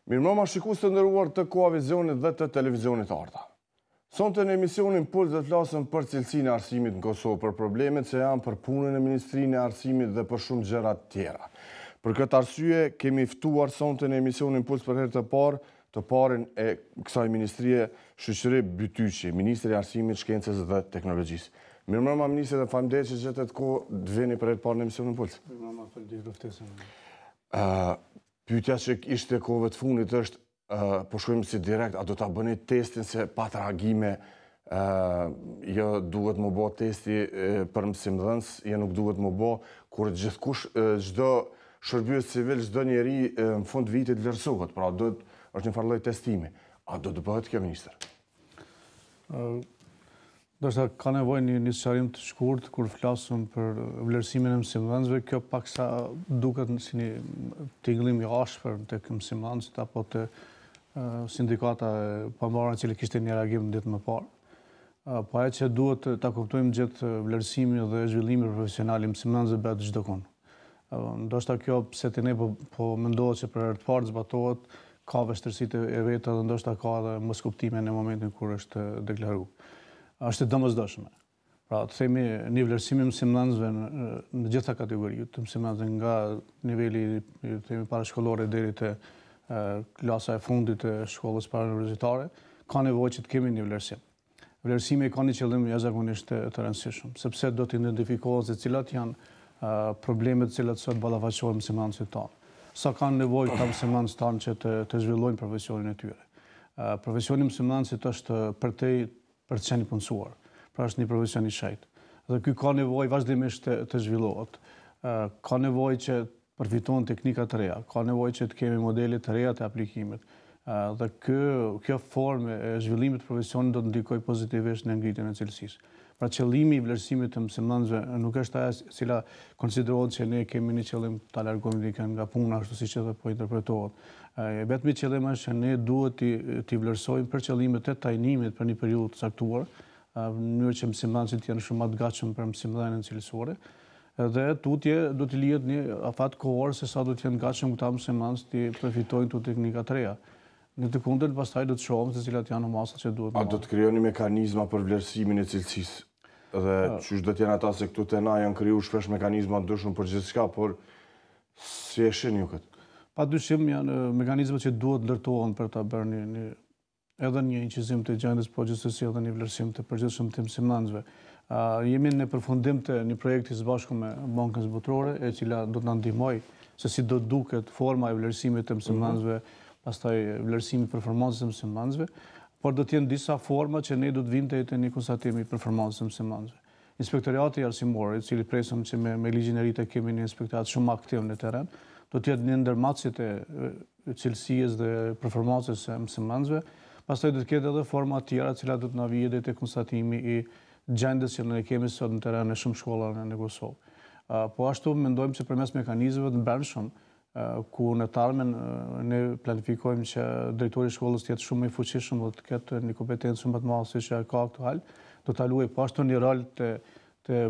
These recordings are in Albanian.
Mirëmbrëma shikues të nderuar të Koavizionit dhe të Televizionit Arta. Sonte në emisionin Puls dhe flasëm për cilësinë e arsimit në Kosovë, për problemet që janë për punën e Ministrinë e Arsimit dhe për shumë gjëra tjera. Për këtë arsye kemi ftuar sonte në emisionin Puls për herë të parën e kësaj ministrie, Shoqëri Bytyqi, Ministri i Arsimit, Shkencës dhe Teknologjisë. Mirëmbrëma ministre, dhe faleminderit që gjetet kohë të vini për herë të parë në emisionin Puls. Mirëmbrëma, faleminderit për ftesën. Pyetja që ishte kohëve të fundit është, po shkojmë si direkt, a do ta bëni testin se pat reagime, jo duhet më bë testi për mësimdhënës, jo nuk duhet më bë, kur gjithkush, çdo shërbyes civil, çdo njeri në fund vitit vlerësohet, pra është një farë lloj testimi. A do të bëhet kjo, ministër? Ndoshta ka nevojë një sqarim të shkurt kur flasëm për vlerësimin e mësimdhënësve, kjo paksa duket si një tingëllim i ashpër tek mësimdhënësit apo te sindikata e pambarë që kishte një reagim në ditë më parë. Po ajo që duhet ta kuptojmë gjatë vlerësimit dhe zhvillimit profesional i mësimdhënësve bëhet çdo kohë. Ndoshta kjo pse ti ne po mendohet se për herë të parë zbatohet, ka vështirësitë e veta dhe ndoshta ka edhe moskuptime në momentin kur është deklaruar. Është domosdoshme. Pra, të themi një vlerësim i mësimdhënësve në gjitha kategoritë të mësimdhënësve, nga niveli të themi parashkollore deri te klasa e fundit të shkollës parauniversitare, ka nevojë që të kemi një vlerësim. Vlerësimi ka një qëllim jashtëzakonisht të rëndësishëm, sepse do të identifikohet se cilat janë problemet të cilat sot ballafaqohen mësimdhënësit tanë. Sa kanë nevojë ka mësimdhënësit tanë që të zhvillojnë profesionin e tyre. Profesioni i mësimdhënësit është për të qenë i punësuar, pra është një profesion i shejtë. Dhe ky ka nevojë vazhdimisht të zhvillohet. Ka nevojë që përfiton teknika të reja, ka nevojë që të kemi modele të reja të aplikimit. Dhe kjo formë e zhvillimit të profesionit do të ndikojë pozitivisht në ngritjen e cilësisë. Pra qëllimi i vlerësimit të mësimdhënësve nuk është ajo e cila konsiderohet që ne kemi një qëllim ta largojmë dikën nga puna ashtu siç edhe po interpretohet. Vetëm qëllimi është që ne duhet t'i vlerësojmë për qëllime të trajnimit për një periudhë të caktuar, në mënyrë që mësimdhënësit janë shumë më të gatshëm për mësimdhënien cilësore, dhe tutje do të lihet një afat kohor se sa do të jenë gatshëm këta mësimdhënës të përfitojnë këto teknika të reja. Në të kundërt, pastaj do të shohim se cilat janë masat që duhet. A do të krijoni mekanizma për vlerësimin e cilësisë? Dhe çush do të jenë ata, se këtu te na janë krijuar shpesh mekanizma ndryshëm për gjithçka, por si e shihni ju këtë? Padyshim janë mekanizmat që duhet ndërtohen për ta bërë edhe një incizim të gjendjes, po gjithsesi edhe një vlerësim të përgjithshëm të mësimdhënësve. Jemi në përfundim të një projekti së bashku me Bankën Botërore, e cila do të na ndihmojë se si do duket forma e vlerësimit të mësimdhënësve, pastaj vlerësimi i performancës së mësimdhënësve, por do të jenë disa forma që ne do të vinte te një konstatimi i performancës së mësimdhënësve. Inspektorati arsimor, i cili presim që me ligjin e ri të kemi një inspektorat shumë aktiv në terren, do të jetë një ndër matësit e cilësisë dhe performancës së mësimdhënësve. Pastaj do të ketë edhe forma të tjera, të cilat do të na vijë deri te konstatimi i gjendjes që ne kemi sot në terren në shumë shkolla në Kosovë. Po ashtu mendojmë se përmes mekanizmeve të brendshëm, ku në të ardhmen ne planifikojmë që drejtori i shkollës të jetë shumë më i fuqishëm dhe të ketë një kompetencë shumë më të madhe se që ka aktual, do ta luajë po ashtu një rol të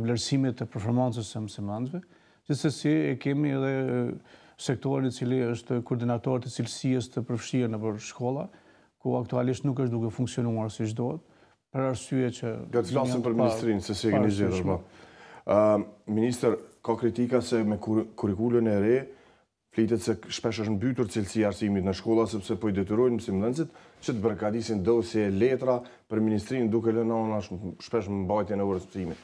vlerësimit të performancës së mësimdhënësve. Gjithsesi e kemi edhe sektorin i cili është koordinator të cilësisë të përfshirë nëpër shkolla, ku aktualisht nuk është duke funksionuar siç duhet, për arsye që do të flasim për ministrinë se si e keni zgjedhur. Ministër, ka kritika se me kurrikulën e re flitet se shpesh është mbytur cilësia e arsimit në shkolla, sepse po i detyrojnë mësimdhënësit që të përgatisin dosje letra për ministrinë, duke lënë ona shpesh mbajtjen e orës mësimit.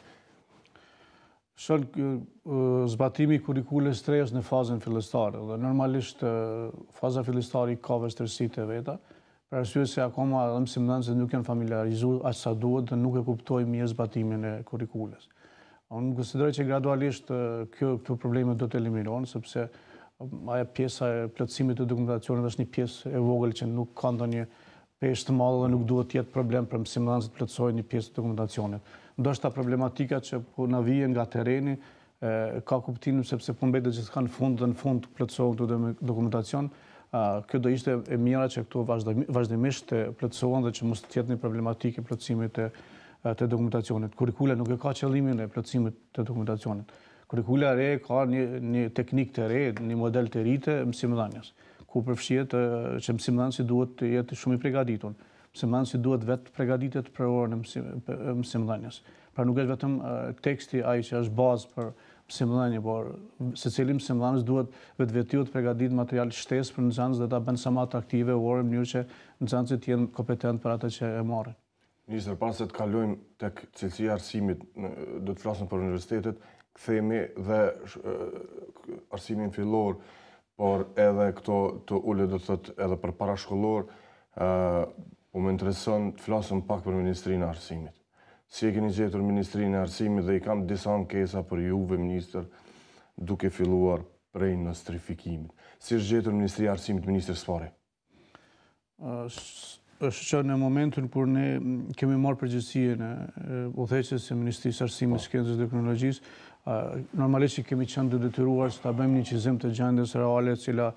Zbatimi i kurrikulës së re është në fazën fillestare dhe normalisht faza fillestare ka vështirësitë e veta, për arsye se akoma edhe mësimdhënësit nuk janë familiarizuar aq sa duhet dhe nuk e kuptojnë mirë zbatimin e kurrikulës. Unë konsideroj që gradualisht këto probleme do të eliminohen, sepse ajo pjesa e plotësimit të dokumentacionit është një pjesë e vogël që nuk ka ndonjë peshë të madhe dhe nuk duhet të jetë problem për mësimdhënësit të plotësojnë një pjesë të dokumentacionit. Ndoshta problematika që po na vjen nga terreni ka kuptim sepse po mbetet gjithçka në fund të plotësohen këtë dokumentacion. Kjo do ishte e mira që këtu vazhdimisht të plotësohen dhe që mos të jetë një problematikë plotësimit të dokumentacionit. Kurrikula nuk e ka qëllimin e plotësimit të dokumentacionit. Kurrikula e re ka një teknikë të re, një model të ri të mësimdhënies, ku përfshihet që mësimdhënësi duhet të jetë shumë i përgatitur. Mësimdhënësi duhet vetë përgatitet për orën e mësimdhënies. Pra nuk është vetëm teksti ai që është bazë për mësimdhënie, por secili mësimdhënës duhet vetvetiut të përgatitë material shtesë për nxënës dhe ta bën sa më atraktive orën në mënyrë që nxënësit të jenë kompetent për atë që e marrin. Ministër, pas se të kalojmë tek cilësia e arsimit, do të flasim për universitetet, kthehemi dhe arsimin fillor, por edhe këto të ulet do të thotë edhe për parashkollor, po më intereson të flasim pak për Ministrinë e Arsimit. Si e keni gjetur Ministrinë e Arsimit dhe i kam disa ankesa për juve, ministër, duke filluar prej nostrifikimit. Si është gjetur Ministria e Arsimit, ministër Sfari? Është që në momentin kur ne kemi marrë përgjegjësinë e udhëheqjes së Ministrisë së Arsimit, Shkencës dhe Teknologjisë, normalisht kemi qenë të detyruar që ta bëjmë një qizim të gjendjes reale, e cila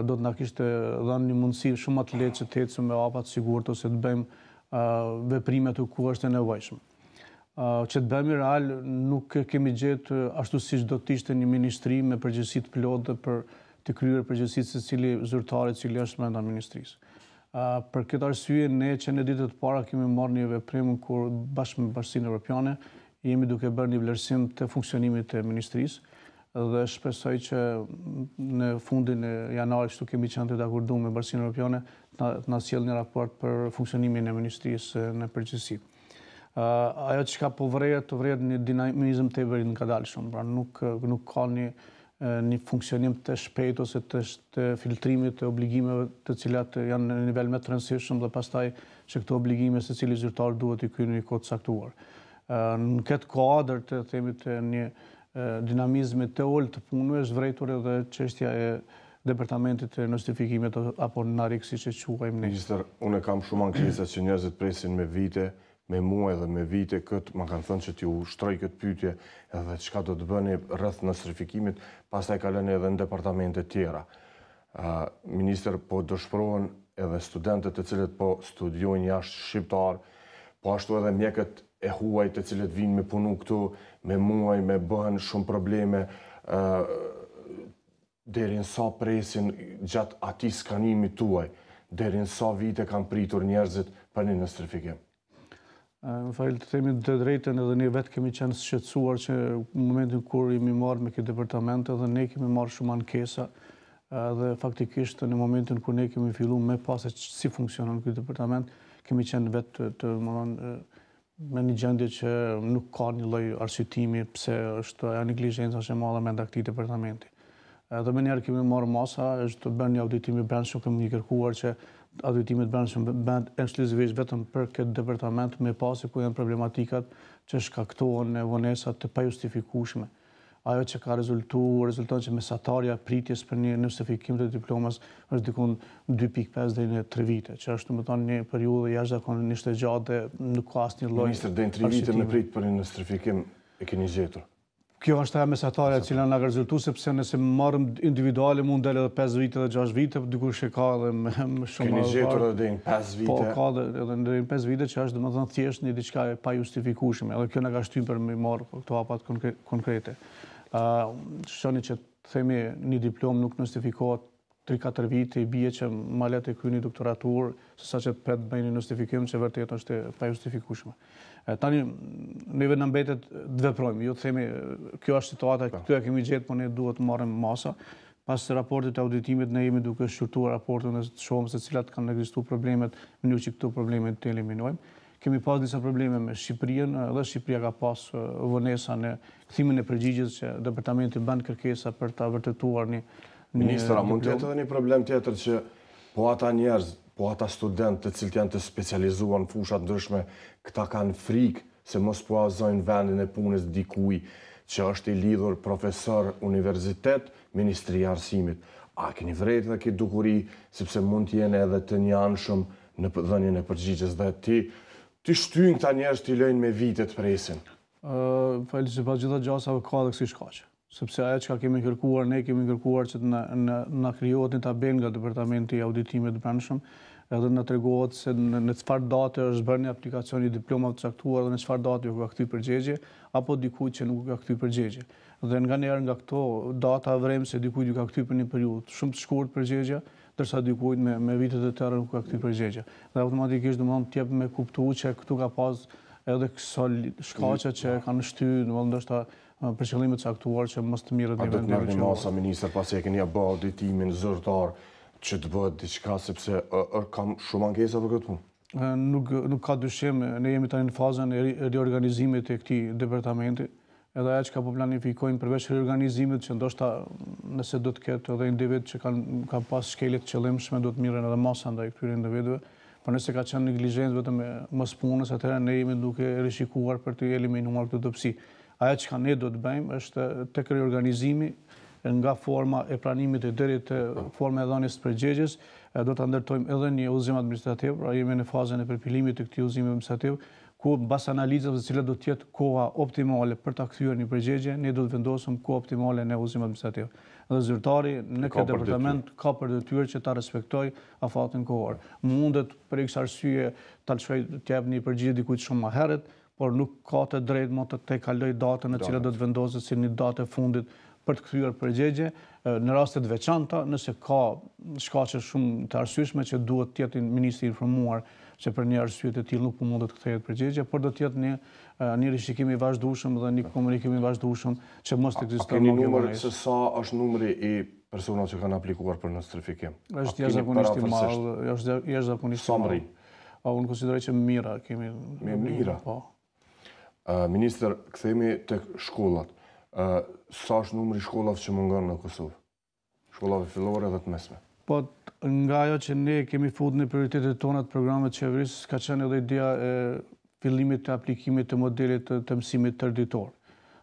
do të na kishte dhënë një mundësi shumë më të lehtë që të ecim me hapa të sigurt ose të bëjmë veprime të ku është e nevojshme. Që të bëjmë real, nuk kemi gjetë ashtu siç do të ishte një ministri me përgjegjësi të plotë për të kryer përgjegjësitë secili zyrtar i cili është brenda ministrisë. Për këtë arsye, ne që në ditët para kemi marrë një veprim kur bashkë me Bashkinë Evropiane jemi duke bërë një vlerësim të funksionimit të ministrisë dhe shpresoj që në fundin e janarit që kemi qenë të dakorduar me Bashkinë Evropiane të na sjellë një raport për funksionimin e ministrisë në përgjithësi. Ajo që ka po vret një dinamizëm të ngadalshëm, pra nuk ka një funksionim të shpejt ose të filtrimit të obligimeve të cilat janë në nivel më të rëndësishëm dhe pastaj që këto obligime secili zyrtar duhet i kryejë në një kohë të caktuar. Në këtë kuadër të themi të një dinamizmi të ulët të punëve është vërejtur edhe çështja e departamentit të nostrifikimit apo NARIK siç e quajmë ne. Ministër, unë kam shumë ankesa që njerëzit presin me vite, me muaj dhe me vite këtë, ma kanë thënë që t'ju shtroj këtë pyetje edhe çka do të bëni rreth nostrifikimit, pastaj kaloni edhe në departamente tjera. Ministër, po dëshpërohen edhe studentët të cilët po studiojnë jashtë shqiptar, po ashtu edhe mjekët e huaj të cilët vinë me punu këtu, me muaj, me bëhen shumë probleme, deri në sa presin gjatë atij skanimit tuaj, deri në sa vite kanë pritur njerëzit për një nostrifikim. Më falë të themi të drejtën edhe ne vetë kemi qenë shqetësuar që në momentin kur jemi marrë me këtë departament edhe ne kemi marrë shumë ankesa dhe faktikisht në momentin kur ne kemi fillu me pasë si funksionon këtë departament, kemi qenë vetë me një gjendje që nuk ka një lloj arsyetimi pse është ajo neglizhenca që madhe me këtij departamenti. Edhe më njëherë kemi marrë masa, është të bërë një auditim i brendshëm, kemi kërkuar që auditimet brendshëm bëhen ekskluzivisht vetëm për këtë departament me pasi ku janë problematikat që shkaktohen në vonesa të pajustifikueshme. Ajo që ka rezulton që mesatarja pritjes për një nostrifikim të diplomës është dikon 2.5 deri në 3 vite, që është domethënë një periudhë jashtëzakonisht e gjatë dhe nuk ka asnjë lloj. Ministër, deri në 3 vite me prit për një nostrifikim e keni gjetur? Kjo është ajo mesatarja e cila na ka rezultuar, sepse nëse marrim individuale mund dalë edhe 5 vite dhe 6 vite, dikush e ka edhe më shumë. Keni gjetur edhe deri në 5 vite? Po, ka edhe deri në 5 vite që është domethënë thjesht një diçka e pajustifikueshme. Edhe kjo na ka shtyr për me marr këto hapat konkrete. Shoni që themi një diplomë nuk nostrifikohet 3-4 vite, i bie që ma le të kryeni doktoraturë, sesa që të pret bëjnë një nostrifikim që vërtet është e pajustifikueshme. Tani, neve në mbetet të veprojmë, jo të themi, kjo është situata, këtu e kemi gjetë, po ne duhet të marrim masa. Pas raportit të auditimit, ne jemi duke shqyrtuar raportin dhe të shohim se cilat kanë ekzistuar problemet, në mënyrë që këto probleme të eliminojmë. Kemi pas disa probleme me Shqipërinë, dhe Shqipëria ka pas vonesa në kthimin e përgjigjes që departamenti bën kërkesa për ta vërtetuar një Ministra, mund të jetë edhe një problem tjetër që po ata njerëz, po ata studentë të cilët janë të specializuar në fusha të ndryshme, këta kanë frikë se mos po azojnë vendin e punës dikuj që është i lidhur profesor universitet, Ministria e Arsimit. A keni vërejtë dhe këtë dukuri, sepse mund të jenë edhe të njanshëm në dhënien e përgjigjes dhe ti shtyjnë këta njerëz t'i lëjnë me vite të presin? Falë që pa gjitha gjasave ka dhe kësi shkaqe. Sepse ajo që kemi kërkuar, ne kemi kërkuar që na krijohet një tabel nga Departamenti i Auditimit të Brendshëm, edhe na tregohet se në çfarë date është bërë një aplikacion i diplomave të caktuar dhe në çfarë date u ka kthyr përgjigje, apo dikujt që nuk u ka kthyr përgjigje. Dhe nganjëherë nga këto data vrem se dikujt u ka kthyr për një periudhë shumë të shkurtër përgjigje, dërsa dikujt me vitet e tërë nuk ka këti përgjegje. Dhe automatikisht do më t'jep me kuptu që këtu ka pas edhe këso shkaqe që kanë shty, ndoshta për qëllime të caktuar që mos të mirët një vend. A do të merrni masa, ministër, pasi e keni bë auditimin zyrtar që të bëhet diçka sepse kam shumë ankesa për këtë punë? Nuk ka dyshim, ne jemi tani në fazën e riorganizimit e këtij departamenti. Edhe ajo që ka po planifikojnë përveç riorganizimit që ndoshta nëse do të ketë edhe individ që kanë pas shkelje të qëllimshme do të mirën edhe masa ndaj këtyre individëve. Por nëse ka qenë neglizhencë vetëm mos punës, atëherë ne jemi duke rishikuar për të eliminuar këtë dobësi. Ajo që ne do të bëjmë është tek riorganizimi nga forma e pranimit deri te forma e dhënies së përgjigjes, do ta ndërtojmë edhe një udhëzim administrativ, pra jemi në fazën e përpilimit të këtij udhëzimi administrativ, ku mbas analizave se cila do të jetë koha optimale për ta kthyer një përgjigje, ne do të vendosim kohë optimale në udhëzim administrativ. Dhe zyrtari në këtë departament ka për detyrë që ta respektojë afatin kohor. Mundet për x arsye ta lëshoj të jap një përgjigje dikujt shumë më herët, por nuk ka të drejtë më të kaloj datën e cila do të vendoset si një datë e fundit për të kthyer përgjigje. Në raste të veçanta, nëse ka shkaqe shumë të arsyeshme që duhet të jetë ministri i informuar që për një arsye të tillë nuk po mundet të kthehet përgjigje, por do të jetë një rishikim i vazhdueshëm dhe një komunikim i vazhdueshëm që mos të ekzistojë. Keni numër se sa është numri i personave që kanë aplikuar për nostrifikim? Është jashtëzakonisht i madh, është jashtëzakonisht i madh. Unë konsideroj që mira kemi. Me mira. Po. Ministër, kthehemi tek shkollat. Sa është numri i shkollave që mungon në Kosovë? Shkollave fillore dhe të mesme. Po, nga ajo që ne kemi futur në prioritetet tona të programit qeverisë, ka qenë edhe ideja e fillimit të aplikimit të modelit të mësimit tërditor.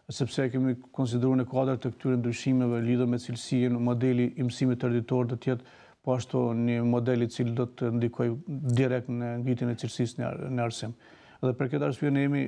Sepse kemi konsideruar në kuadër të këtyre ndryshimeve lidhur me cilësinë, modeli i mësimit tërditor do të jetë po ashtu një model i cili do të ndikojë direkt në ngritjen e cilësisë në arsim. Dhe për këtë arsye ne jemi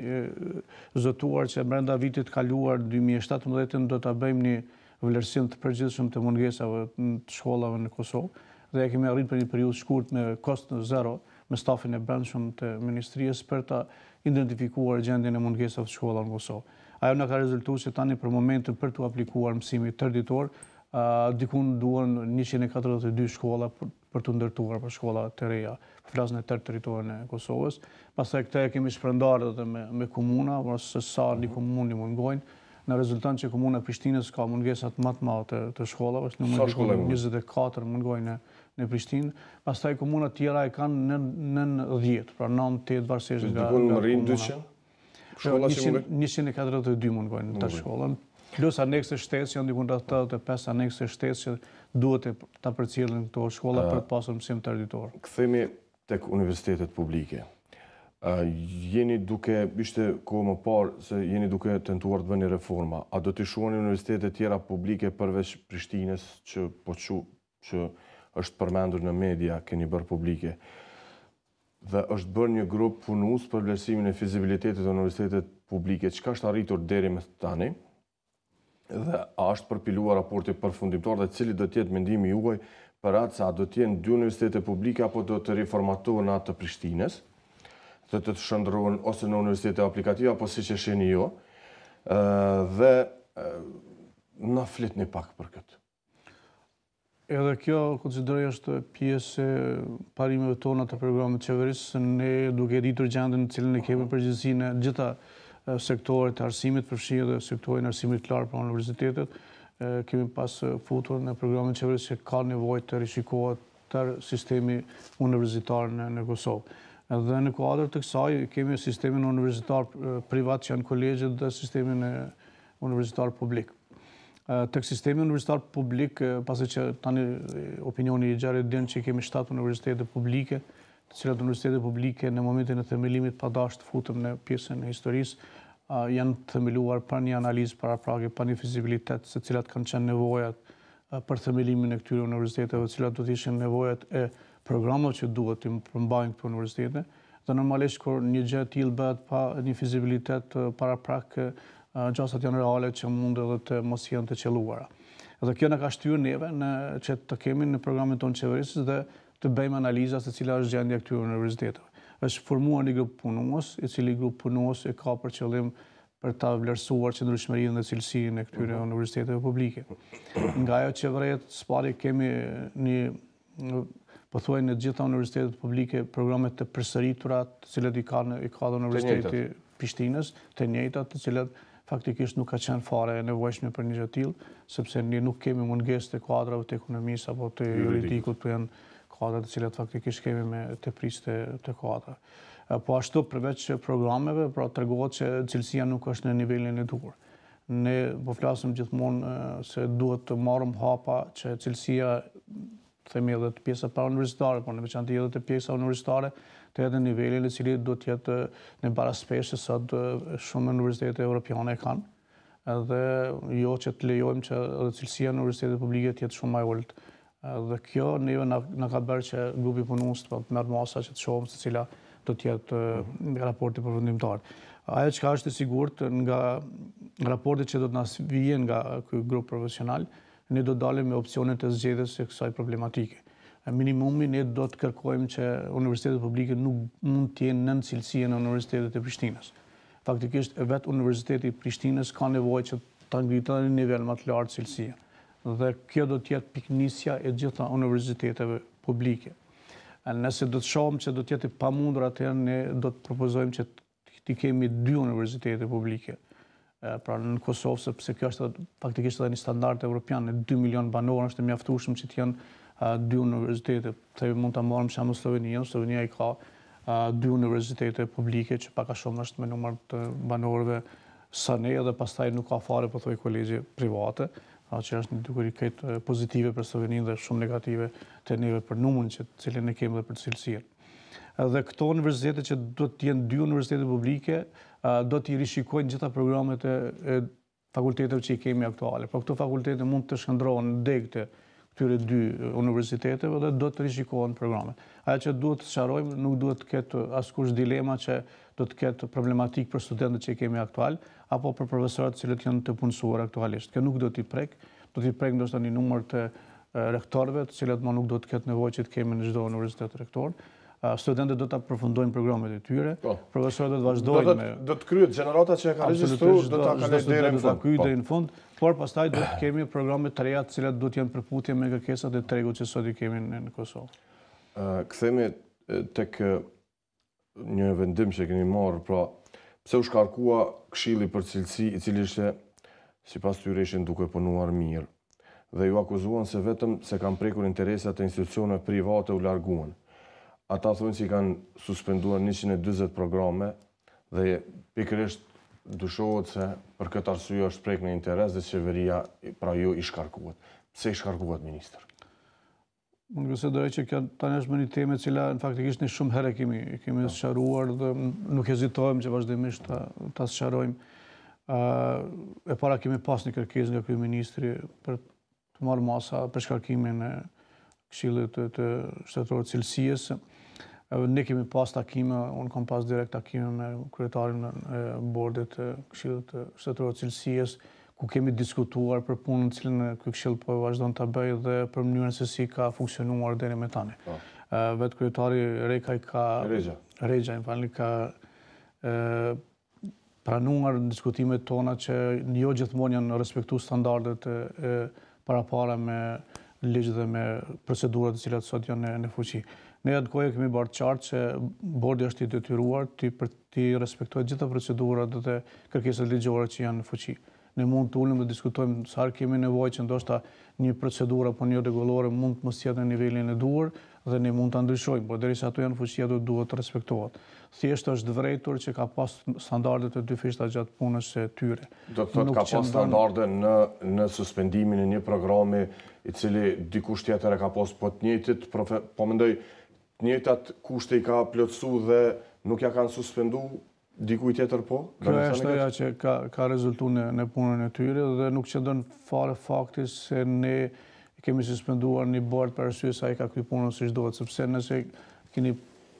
zotuar që brenda vitit kaluar 2017 do ta bëjmë një vlerësim të përgjithshëm të mungesave të shkollave në Kosovë dhe kemi arritur për një periudhë shkurt me kost zero me stafin e brendshëm të ministrisë për ta identifikuar gjendjen e mungesave të shkollave në Kosovë. Ajo na ka rezultuar që tani për momentin për të aplikuar mësimin tërditor, dikun duhen 142 shkolla për të ndërtuar për shkolla të reja, flas në tërë territorin e Kosovës. Pastaj këtë kemi shpërndarë edhe me komuna, ose sa një komunë mungojnë. Në rezulton që komuna e Prishtinës ka mungesat më të mëdha të shkollave, numri 24 mungojnë në Prishtinë. Pastaj komuna të tjera e kanë në 10, pra 9-8 varësisht nga komuna. 142 mungojnë në të shkollën. Plus anekse shtesë, janë dikun rreth 85 anekse shtesë që duhet ta përcjellin këto shkolla për të pasur mësim tërditor. Kthehemi tek universitetet publike. Jeni duke, ishte kohë më parë se jeni duke tentuar të bëni reforma. A do të shuani universitetet tjera publike përveç Prishtinës që është përmendur në media, keni bërë publike? Dhe është bërë një grup punues për vlerësimin e fizibilitetit të universitetet publike, çka është arritur deri më tani? Dhe a është përpiluar raporti përfundimtar dhe cili do të jetë mendimi juaj për atë se a do të jenë dy universitete publike apo do të riformatohen atë të Prishtinës, të shndrohen ose në universitete aplikative apo siç e shihni ju. Dhe na fletni pak për këtë. Edhe kjo konsideroj është pjesë e parimeve tona të programit qeverisë, ne duke ditur gjendjen në cilën e kemi përgjegjësi në gjitha sektoret të arsimit, përfshi edhe sektorin e arsimit të lartë pra universitetet, kemi pas futur në programin qeverisë që ka nevojë të rishikohet tërë sistemi universitar në Kosovë. Dhe në kuadër të kësaj kemi sistemin universitar privat që janë kolegjet dhe sistemin universitar publik. Tek sistemi universitar publik, pasi që tani opinioni i gjerë din që kemi 7 universitete publike, të cilat universitete publike në momentin e themelimit pa dashur të futëm në pjesën e historisë, janë themeluar pa një analizë paraprake, pa një fizibilitet se cilat kanë qenë nevojat për themelimin e këtyre universiteteve, cilat do të ishin nevojat e programave që duhet të përmbajnë këto universitete. Dhe normalisht kur një gjë e tillë bëhet pa një fizibilitet paraprak, gjasat janë reale që mund edhe të mos jenë të qelluara. Dhe kjo na ka shtyrë neve që të kemi në programin tonë qeverisë dhe të bëjmë analiza se cila është gjendja e këtyre universiteteve. Është formuar një grup punues, i cili grup punues e ka për qëllim për ta vlerësuar qëndrueshmërinë dhe cilësinë e këtyre universiteteve publike. Nga ajo që vret, spari kemi një po thuaj në gjitha universitetet publike programet të përsëritura të cilat i ka dhe Universiteti Prishtinës, të njëjtat, të cilat faktikisht nuk ka qenë fare e nevojshme për një gjë të tillë, sepse ne nuk kemi mungesë të kuadrave të ekonomisë apo të juridikut, të janë kuadra të cilat faktikisht kemi me teprisë të kuadra. Po ashtu përveç programeve, pra tregohet që cilësia nuk është në nivelin e duhur. Ne po flasim gjithmonë se duhet të marrim hapa që cilësia, themi edhe të pjesa parauniversitare, por në veçantë edhe të pjesa universitare, të jetë në nivelin e cili do të jetë në baraspeshë se sot shumë universitete europiane kanë, edhe jo që të lejojmë që edhe cilësia në universitetet publike të jetë shumë më e ulët. Dhe kjo neve na ka bërë që grupi punues të merr masa që të shohim se cila do të jetë raporti përfundimtar. Ajo që është e sigurt nga raportet që do të na vijnë nga ky grup profesional, ne do dalim me opsionet e zgjedhjes së kësaj problematike. Minimumi ne do të kërkojmë që universitetet publike nuk mund të jenë nën cilësinë e Universitetit të Prishtinës. Faktikisht vetë Universiteti i Prishtinës ka nevojë që ta ngritë në nivel më të lartë cilësia. Dhe kjo do të jetë piknisja e gjitha universiteteve publike. Nëse do të shohim që do të jetë pamundur, atëherë ne do të propozojmë që të kemi 2 universitete publike. Pra në Kosovë, sepse kjo është faktikisht edhe një standard evropian, në 2 milion banor është mjaftueshëm që të jenë 2 universitete. Se mund ta marrim shembull Sloveninë, Slovenia i ka 2 universitete publike që pak a shumë është me numër të banorëve sa ne, dhe pastaj nuk ka fare pothuaj kolegje private, që është një dukuri këtë pozitive për Sloveninë dhe shumë negative të neve për numrin që cilën ne kemi dhe për cilësinë. Dhe këto universitete që do të jenë 2 universitete publike, do t'i rishikojnë gjitha programet e fakulteteve që i kemi aktuale. Por këto fakultete mund të shndrohen në deg të këtyre 2 universiteteve dhe do të rishikohen programet. Ajo që duhet të sqarojmë, nuk duhet të ketë askush dilema që do të ketë problematik për studentët që i kemi aktual, apo për profesorët cilët janë të punësuar aktualisht. Kjo nuk do t'i prek, do t'i prek ndoshta një numër të rektorëve, të cilët më nuk do të ketë nevojë që të kemi në çdo universitet rektor. Studentët do të përfundojnë programet e tyre, profesorët do të vazhdojnë me... Do të kryet gjenerata që e ka regjistruar, do ta kalojë deri në fund, por pastaj do të kemi programe të reja të cilat do të jenë përputhje me kërkesat e tregut që sot i kemi në Kosovë. Kthehemi tek një vendim që keni marrë, pra pse u shkarkua Këshilli për Cilësi, i cili ishte sipas tyre ishin duke punuar mirë, dhe ju akuzuan se vetëm se kanë prekur interesat e institucioneve private u larguan. Ata thonë që kanë suspenduar 140 programe dhe pikërisht dyshohet se për këtë arsye është prek në interes dhe qeveria pra ju i shkarkuat. Pse i shkarkuat, ministër? Unë konsideroj që kjo tani është një temë e cila faktikisht ne shumë herë kemi sqaruar dhe nuk hezitojmë që vazhdimisht ta sqarojmë. E para kemi pas një kërkesë nga kryeministri për të marrë masa për shkarkimin e Këshillit të Shtetëror të Cilësisë. Ne kemi pas takime, unë kam pas direkt takime me kryetarin e bordit të Këshillit të Shtetëror të Cilësisë, ku kemi diskutuar për punën cilën ky këshill po vazhdon ta bëjë dhe për mënyrën se si ka funksionuar deri më tani. Vetë kryetari Rexha ka pranuar në diskutimet tona që jo gjithmonë janë respektuar standardet e parapara me ligj dhe me procedurat të cilat sot janë në fuqi. Ne atë kohë kemi bërë qartë që bordi është i detyruar për të respektojë gjitha procedurat dhe kërkesat ligjore që janë në fuqi. Ne mund të ulëm dhe diskutojmë sa kemi nevojë që ndoshta një procedurë apo një rregullore mund të mos jetë në nivelin e duhur dhe ne mund ta ndryshojmë, por derisa ato janë në fuqi ato duhet të respektohet. Thjesht është vërejtur që ka pas standarde të dyfishta gjatë punës së tyre. Do të thotë ka pas standarde në suspendimin e një programi i cili dikush tjetër e ka pas po të njëjtit, po mendoj të njëjtat kushte i ka plotësuar dhe nuk ja kanë suspenduar dikuj tjetër po? Kjo është ajo që ka rezultuar në punën e tyre dhe nuk qëndron fare fakti se ne kemi suspenduar një bord për arsye se ai ka kryer punën siç duhet, sepse nëse keni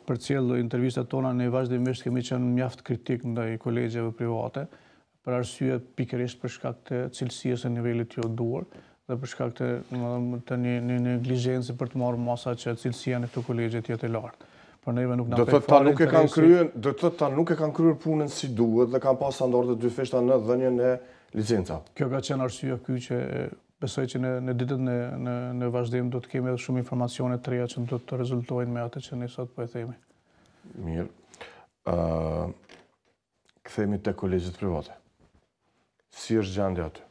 përcjellë intervistat tona, ne vazhdimisht kemi qenë mjaft kritik ndaj kolegjeve private për arsye pikërisht për shkak të cilësisë së nivelit jo duhur dhe për shkak të një neglizhencë për të marrë masa që cilësia në këto kolegje të jetë e lartë. Por neve nuk na do të thotë ta nuk e kanë kryer punën si duhet dhe kanë pas standarde dyfishta në dhënien e licenca. Kjo ka qenë arsyeja ky që besoj që në ditët në vazhdim do të kemi edhe shumë informacione të reja që do të rezultojnë me atë që ne sot po e themi. Mirë. Kthehemi te kolegjet private. Si është gjendja aty?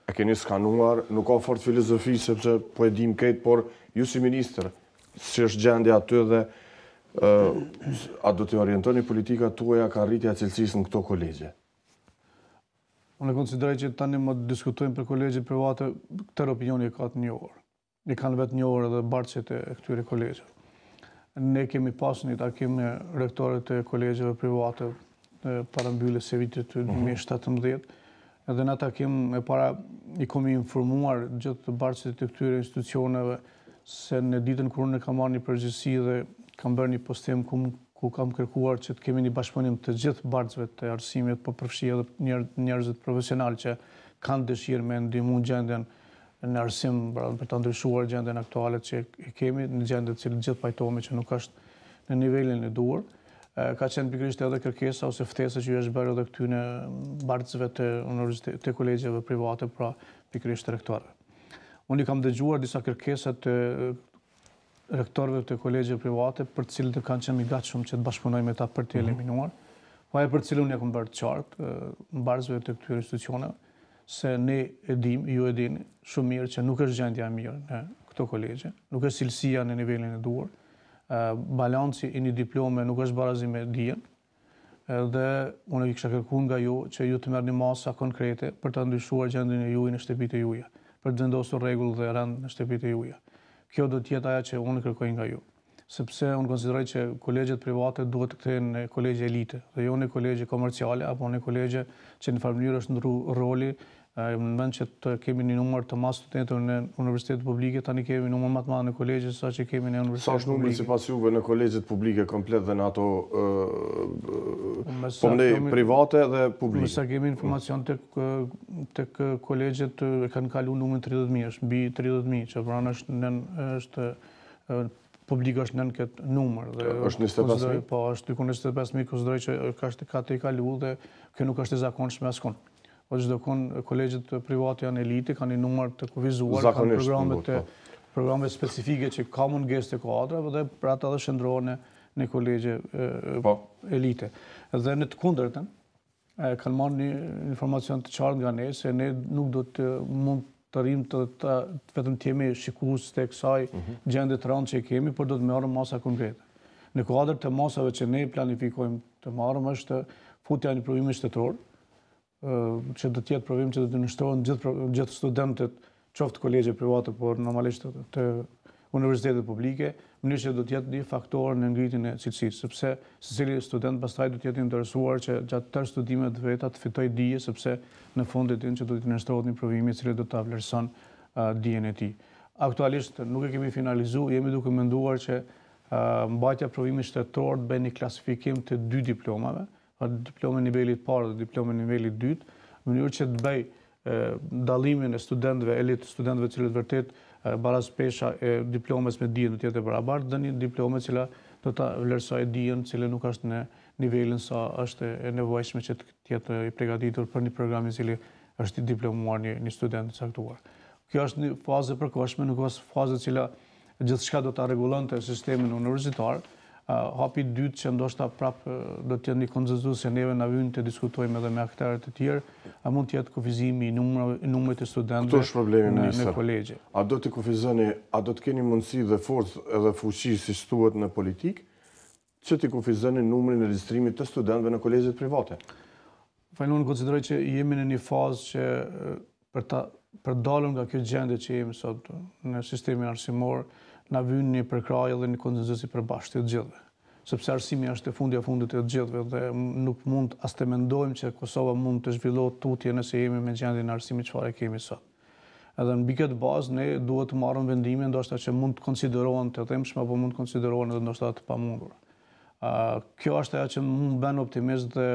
E keni skanuar, nuk ka fort filozofi sepse po e dim këtë, por ju si ministër, si është gjendja aty dhe a do të orientoni politika tuaja ka rritja e cilësisë në këto kolegje? Unë e konsideroj që tani më diskutojmë për kolegje private, këtë opinioni e ka të njohur. Ne kanë vetë njohur edhe barqet e këtyre kolegjeve. Ne kemi pasur një takim me rektorët e kolegjeve private para mbylljes së vitit 2017. Edhe në takim e para i komi informuar gjithë barqet e këtyre institucioneve se në ditën kur unë kam marrë një përgjegjësi dhe kam bërë një postim ku kam kërkuar që të kemi një bashkëpunim të gjithë barqëve të arsimit, po përfshi edhe njerëzit profesional që kanë dëshirë me ndihmu gjendjen në arsim për të ndryshuar gjendjen aktuale që e kemi, në gjendje që gjithë pajtohemi që nuk është në nivelin e duhur. Ka qenë pikërisht edhe kërkesa ose ftesa që ju është bërë edhe këtyne barqëve të kolegjeve private, pra pikërisht të rektorëve. Unë i kam dëgjuar disa kërkesa të rektorëve të kolegjeve private për të cilët kanë qenë i gatshëm që të bashkëpunojmë me ta për të eliminuar, po ajo për të cilën unë e kam bërë të qartë mbarzëve të këtyre institucioneve se ne e dim, ju e dini shumë mirë që nuk është gjendja e mirë në këto kolegje, nuk është cilësia në nivelin e duhur, balanci i një diplome nuk është barazi me dijen, dhe unë i kisha kërkuar nga ju që ju të merrni masa konkrete për të ndryshuar gjendjen e juaj në shtëpitë e juaja, për të vendosur rregull dhe rend në shtëpitë e juaja. Kjo do të jetë ajo që unë kërkoj nga ju, sepse unë konsideroj që kolegjet private duhet të kthehen në kolegje elite, dhe jo në kolegje komerciale apo në kolegje që në farë mënyrë është ndru roli. Në mend që të kemi një numër të madh studentëve në universitetet publike, tani kemi numër më të madh në kolegje se sa që kemi në universitetet publike. Sa është numri sipas juve në kolegjet publike komplet dhe në ato private dhe publike? Sa kemi informacion tek kolegjet e kanë kaluar numrin 30.000, është mbi 30.000, që pranë është publik është nën këtë numër. Është 25.000? Po, është diku 25.000, konsideroj që ka të i kaluar dhe kjo nuk është e zakonshme askund. Po çdo kënd kolegjet private janë elite, kanë një numër të kufizuar, kanë programe specifike që ka mungesë të kuadrave dhe për ata dhe shndrohen në kolegje elite. Dhe në të kundërtën, kanë marrë një informacion të qartë nga ne se ne nuk do të mund të rrim të vetëm të jemi shikues të kësaj gjendje të rëndë që kemi, por do të marrim masa konkrete. Në kuadër të masave që ne planifikojmë të marrim është futja në provimin shtetëror, që do të jetë provim që do të nështrohen gjithë studentët, qoftë kolegje private, por normalisht të universitetet publike, mënyrë që do të jetë një faktor në ngritjen e cilësisë, sepse secili student pastaj do të jetë interesuar që gjatë tërë studimet veta të fitojë dije, sepse në fund të ditën që do të nështrohet një provim i cili do ta vlerëson dijen e tij. Aktualisht nuk e kemi finalizuar, jemi duke menduar që mbajtja provimit shtetëror të bëjë një klasifikim të dy diplomave, diplome nivelit parë dhe diplome nivelit dytë, në mënyrë që të bëj dallimin e studentëve, elit studentëve cilët vërtet baraz pesha e diplomes me dijen do të jetë e barabartë dhe një diplome cila do ta vlerësojë dijen cila nuk është në nivelin sa është e nevojshme që të jetë i përgatitur për një program i cili është i diplomuar një student i caktuar. Kjo është një fazë e përkohshme, nuk është fazë e cila gjithçka do ta rregullonte sistemin universitar. Hapi i dytë që ndoshta prapë do të jetë një konsenzus se neve na vjen të diskutojmë edhe me aktorët e tjerë, a mund të jetë kufizimi i numrit të studentëve në kolegje. A do të kufizoni, a do të keni mundësi dhe forcë edhe fuqi si thuhet në politikë që të kufizoni numrin e regjistrimit të studentëve në kolegjet private? Unë konsideroj që jemi në një fazë që për dalur nga kjo gjendje që jemi sot në sistemin arsimor, na vjen një përkrahje dhe një konsenzus i përbashkët të gjithëve. Sepse arsimi është e fundit të gjithëve dhe nuk mund as të mendojmë që Kosova mund të zhvillohet tutje nëse jemi me gjendjen e arsimit çfarë kemi sot. Edhe mbi këtë bazë ne duhet të marrim vendime ndoshta që mund të konsiderohen të themshme apo mund të konsiderohen edhe ndoshta të pamundur. Kjo është ajo që më bën optimist dhe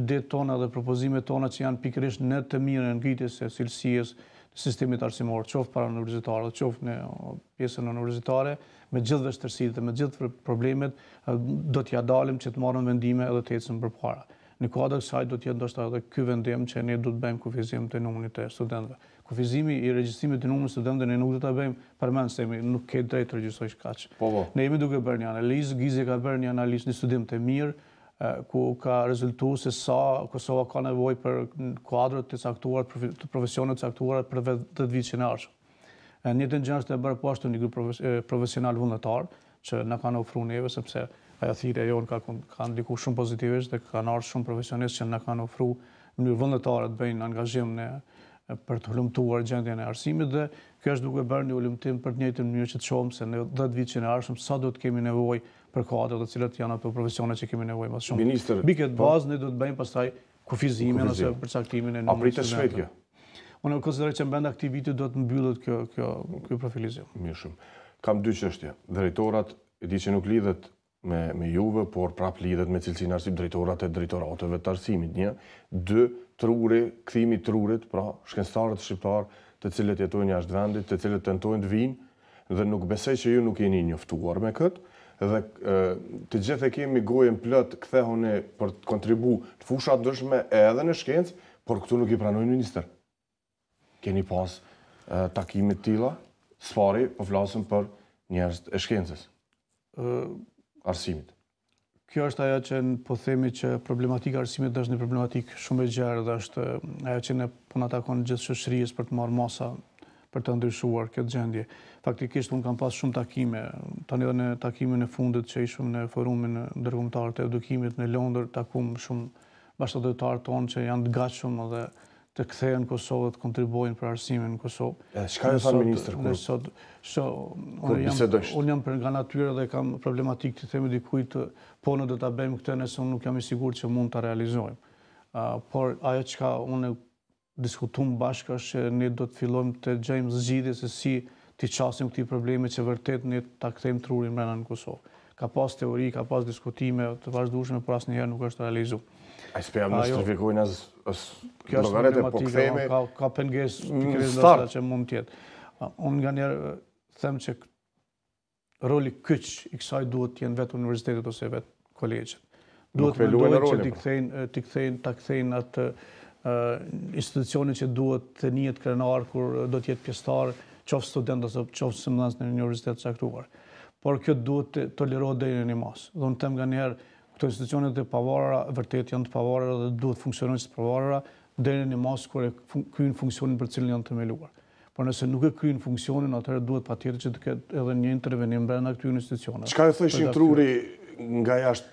idetë tona dhe propozimet tona që janë pikërisht në të mirën e ngritjes së cilësisë sistemit arsimor, qoftë para universitarë, qoftë në pjesën universitare, me gjithë vështirësitë dhe me gjithë problemet, do t'ja dalim që të marrim vendime edhe të ecim përpara. Në kuadër kësaj do të jetë ndoshta edhe ky vendim që ne do të bëjmë kufizim të numrit të studentëve. Kufizimi i regjistrimit të numrit të studentëve ne nuk do ta bëjmë përmend se nuk ke drejt të regjistrojsh kaq. Ne jemi duke bërë një analizë, Gizi ka bërë një analizë, një studim të mirë, ku ka rezultuar se sa Kosova ka nevojë për kuadrat të caktuar, të profesionet të caktuar për 10 vite që në ardhshëm. Njëtën gjë është e bërë po ashtu një grup profesional vullnetar që na kanë ofruar neve sepse ajo thirrja jonë ka ndikuar shumë pozitivisht dhe kanë ardhur shumë profesionistë që na kanë ofruar në mënyrë vullnetare të bëjnë angazhim për të hulumtuar gjendjen e arsimit dhe kjo është duke bërë një hulumtim për të njëjtën mënyrë që të shohim se në 10 vite që në ardhshëm sa do të kemi nevojë për kuadrat të cilat janë ato profesione që kemi nevojë më shumë. Mbi këtë bazë ne do të bëjmë pastaj kufizimin ose përcaktimin e numrit të studentëve. Unë konsideroj që brenda këtij viti do të mbyllet kjo profilizim. Mirë shumë. Kam dy çështje. Drejtorat e di që nuk lidhet me juve, por prap lidhet me cilësinë e arsimit, drejtorat e drejtorateve të arsimit. 1, 2, truri, kthimi i trurit, pra shkencëtarët shqiptar të cilët jetojnë jashtë vendit, të cilët tentojnë të vinë dhe nuk besoj që ju nuk jeni njoftuar me këtë dhe të gjithë e kemi gojën plot kthehuni për të kontribuar në fusha të ndryshme edhe në shkencë, por këtu nuk i pranojnë minister. Keni pas takime të tilla? Sfari, po flasim për njerëz e shkencës. Arsimit. Kjo është ajo që po themi që problematika e arsimit është një problematikë shumë e gjerë dhe është ajo që ne po na takon gjithë shoqërisë për të marrë masa për të ndryshuar këtë gjendje. Faktikisht unë kam pas shumë takime, tani edhe në takimin e fundit që ishim në forumin ndërkombëtar të edukimit në Londër, takuam shumë bashkëdhëtarë tonë që janë të gatshëm edhe të kthehen në Kosovë të kontribuojnë për arsimin në Kosovë. Çka ju thanë ministër kur bisedojsh? Unë jam nga natyrë dhe kam problematikë të themi dikujt, po ne do ta bëjmë këtë nëse unë nuk jam i sigurt që mund ta realizojmë. Por ajo çka unë diskutuam bashkë është që ne do të fillojmë të gjejmë zgjidhje se si t'i qasim këtij problemi që vërtet ne ta kthejmë trurin brenda në Kosovë. Ka pas teori, ka pas diskutime të vazhdueshme, por asnjëherë nuk është realizuar. Ai s'pjam në shtrifikojnë as llogaret e po kthehemi. Ka pengesë pikërisht ndoshta që mund të jetë. Unë nganjëherë them që roli kyç i kësaj duhet të jenë vetë universitetet ose vetë kolegjet. Duhet të mendojnë që ta kthejnë atë institucione që duhet të njihet krenar kur do të jetë pjesëtar, qoftë student ose qoftë mësues në një universitet të caktuar. Por kjo duhet të tolerohet deri në një mas. Dhe unë them nganjëherë këto institucionet e pavarura vërtet janë të pavarura dhe duhet funksionojnë si të pavarura deri në një mas kur e kryejnë funksionin për cilën janë themeluar. Por nëse nuk e kryejnë funksionin, atëherë duhet patjetër që të ketë edhe një intervenim brenda këtyre institucioneve. Çka ju thoshin truri nga jashtë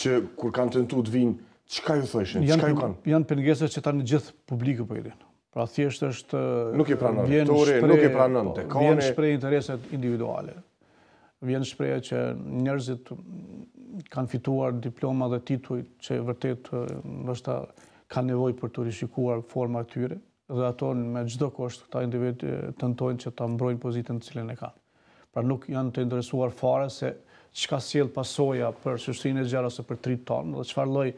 që kur kanë tentuar të vinë, çka ju thoshin? Çka ju kanë? Janë pengesa që tani gjithë publiku po i din. Pra thjesht është nuk i pranon rektori, nuk i pranon dekani. Vjen shpreh interesat individuale. Vjen shpreha që njerëzit kanë fituar diploma dhe tituj që vërtet ndoshta kanë nevojë për të rishikuar forma e tyre dhe ato me çdo kusht këta individ tentojnë që ta mbrojnë pozitën të cilën e kanë. Pra nuk janë të interesuar fare se çka sjell pasoja për shoqërinë e gjerë ose për trit tonë dhe çfarë lloj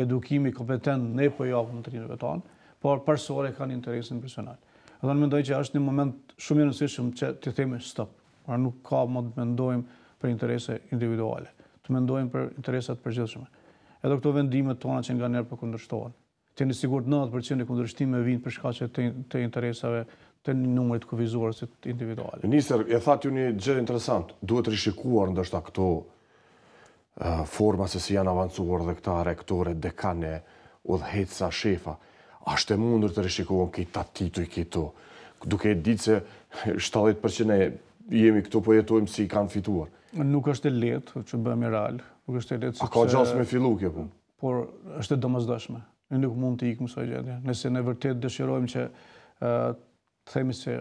edukimi kompetent ne po japim trinëve tonë, por përsore kanë interesin personal. Dhe unë mendoj që është një moment shumë i rëndësishëm që të themi stop. Pra nuk ka më të mendojmë për interese individuale, të mendojmë për interesat përgjithshme. Edhe këto vendimet tona që nganjëherë po kundërshtohen. Të jeni sigurt 90% e kundërshtimeve vijnë për shkak të interesave të numrit të kufizuarit individuale. Minister, e thatë ju një gjë interesant. Duhet rishikuar ndoshta këto forma se si janë avancuar dhe këta rektore, dekane, udhëheqësa, shefa. A është e mundur të rishikohen këta tituj këto? Duke ditë se 70% ne jemi këtu po jetojmë si kanë fituar. Nuk është e lehtë që bëhemi real. Nuk është e lehtë sepse a ka gjasë me fillu kjo punë? Por është e domosdoshme. Ne nuk mund të ikëm kësaj gjendje. Nëse ne vërtet dëshirojmë që themi se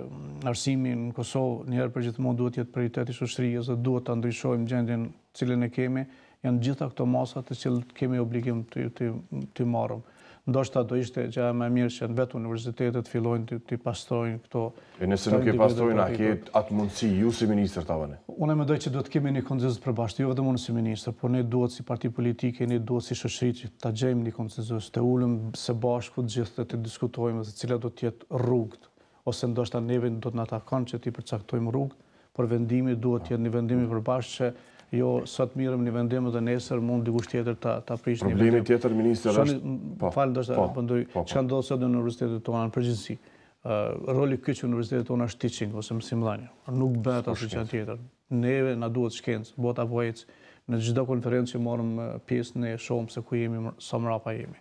arsimi në Kosovë njëherë përgjithmonë duhet të jetë prioritet i shoqërisë dhe duhet ta ndryshojmë gjendjen cilën e kemi, janë gjitha këto masa të cilët kemi obligim të marrim. Ndoshta do ishte gjë më e mirë që vetë universitetet fillojnë të pastrojnë këto. E nëse nuk i pastrojnë, a ke atë mundësi ju si ministër ta vëni? Unë mendoj që duhet të kemi një konsenzus të përbashkët, jo vetëm unë si ministër, por ne duhet si parti politike, ne duhet si shoqëri që ta gjejmë një konsenzus, të ulëm së bashku të gjithë të diskutojmë se cila do të jetë rrugët, ose ndoshta neve do të na takon që të përcaktojmë rrugë, por vendimi duhet të jetë një vendim i përbashkët që jo sot mirëm një vendim dhe nesër mund dikush tjetër ta prish një vendim. Problemi tjetër, minister, është... Falë, ndoshta pëndoj, çka ndodh sot në universitetet tona në përgjithësi. Roli kyç në universitetet tona është teaching ose mësimdhënie. Nuk bëhet asgjë tjetër. Neve na duhet shkencë, bota po ec. Në çdo konferencë që marrim pjesë ne shohim se ku jemi, sa mrapa jemi.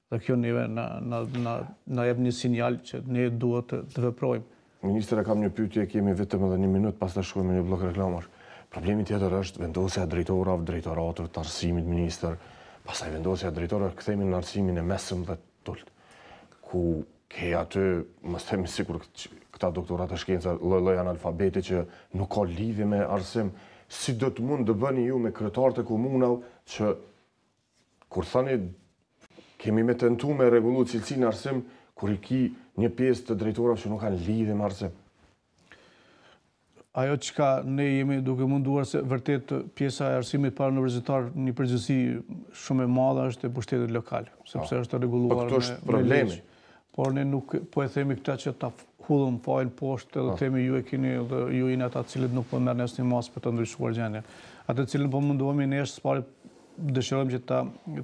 Dhe kjo neve na jep një sinjal që ne duhet të veprojmë. Ministre, kam një pyetje, kemi vetëm edhe një minutë, pastaj shkojmë në një blok reklamash. Problemi tjetër është vendosja e drejtorave, drejtoratëve të arsimit, minister, pastaj vendosja e drejtorave, kthehemi në arsimin e mesëm dhe tult, ku ke aty, mos themi sikur këta doktorat e shkenca lloj analfabete që nuk ka lidhje me arsim. Si do të mund të bëni ju me kryetarët e komunave që kur thani kemi me tentu me rregullu cilësinë e arsim, kur i ki një pjesë të drejtorave që nuk kanë lidhje me arsim? Ajo çka ne jemi duke munduar se vërtet pjesa e arsimit para universitar një përgjithësi shumë e madhe është e pushtetit lokal, sepse është rregulluar me legj. Por ne nuk po e themi këtë që ta hullum fajin poshtë edhe themi ju e keni dhe ju jeni ata të cilët nuk po merrni asnjë mas për të ndryshuar gjendjen. Atë të cilën po mundohemi ne është pari dëshirojmë që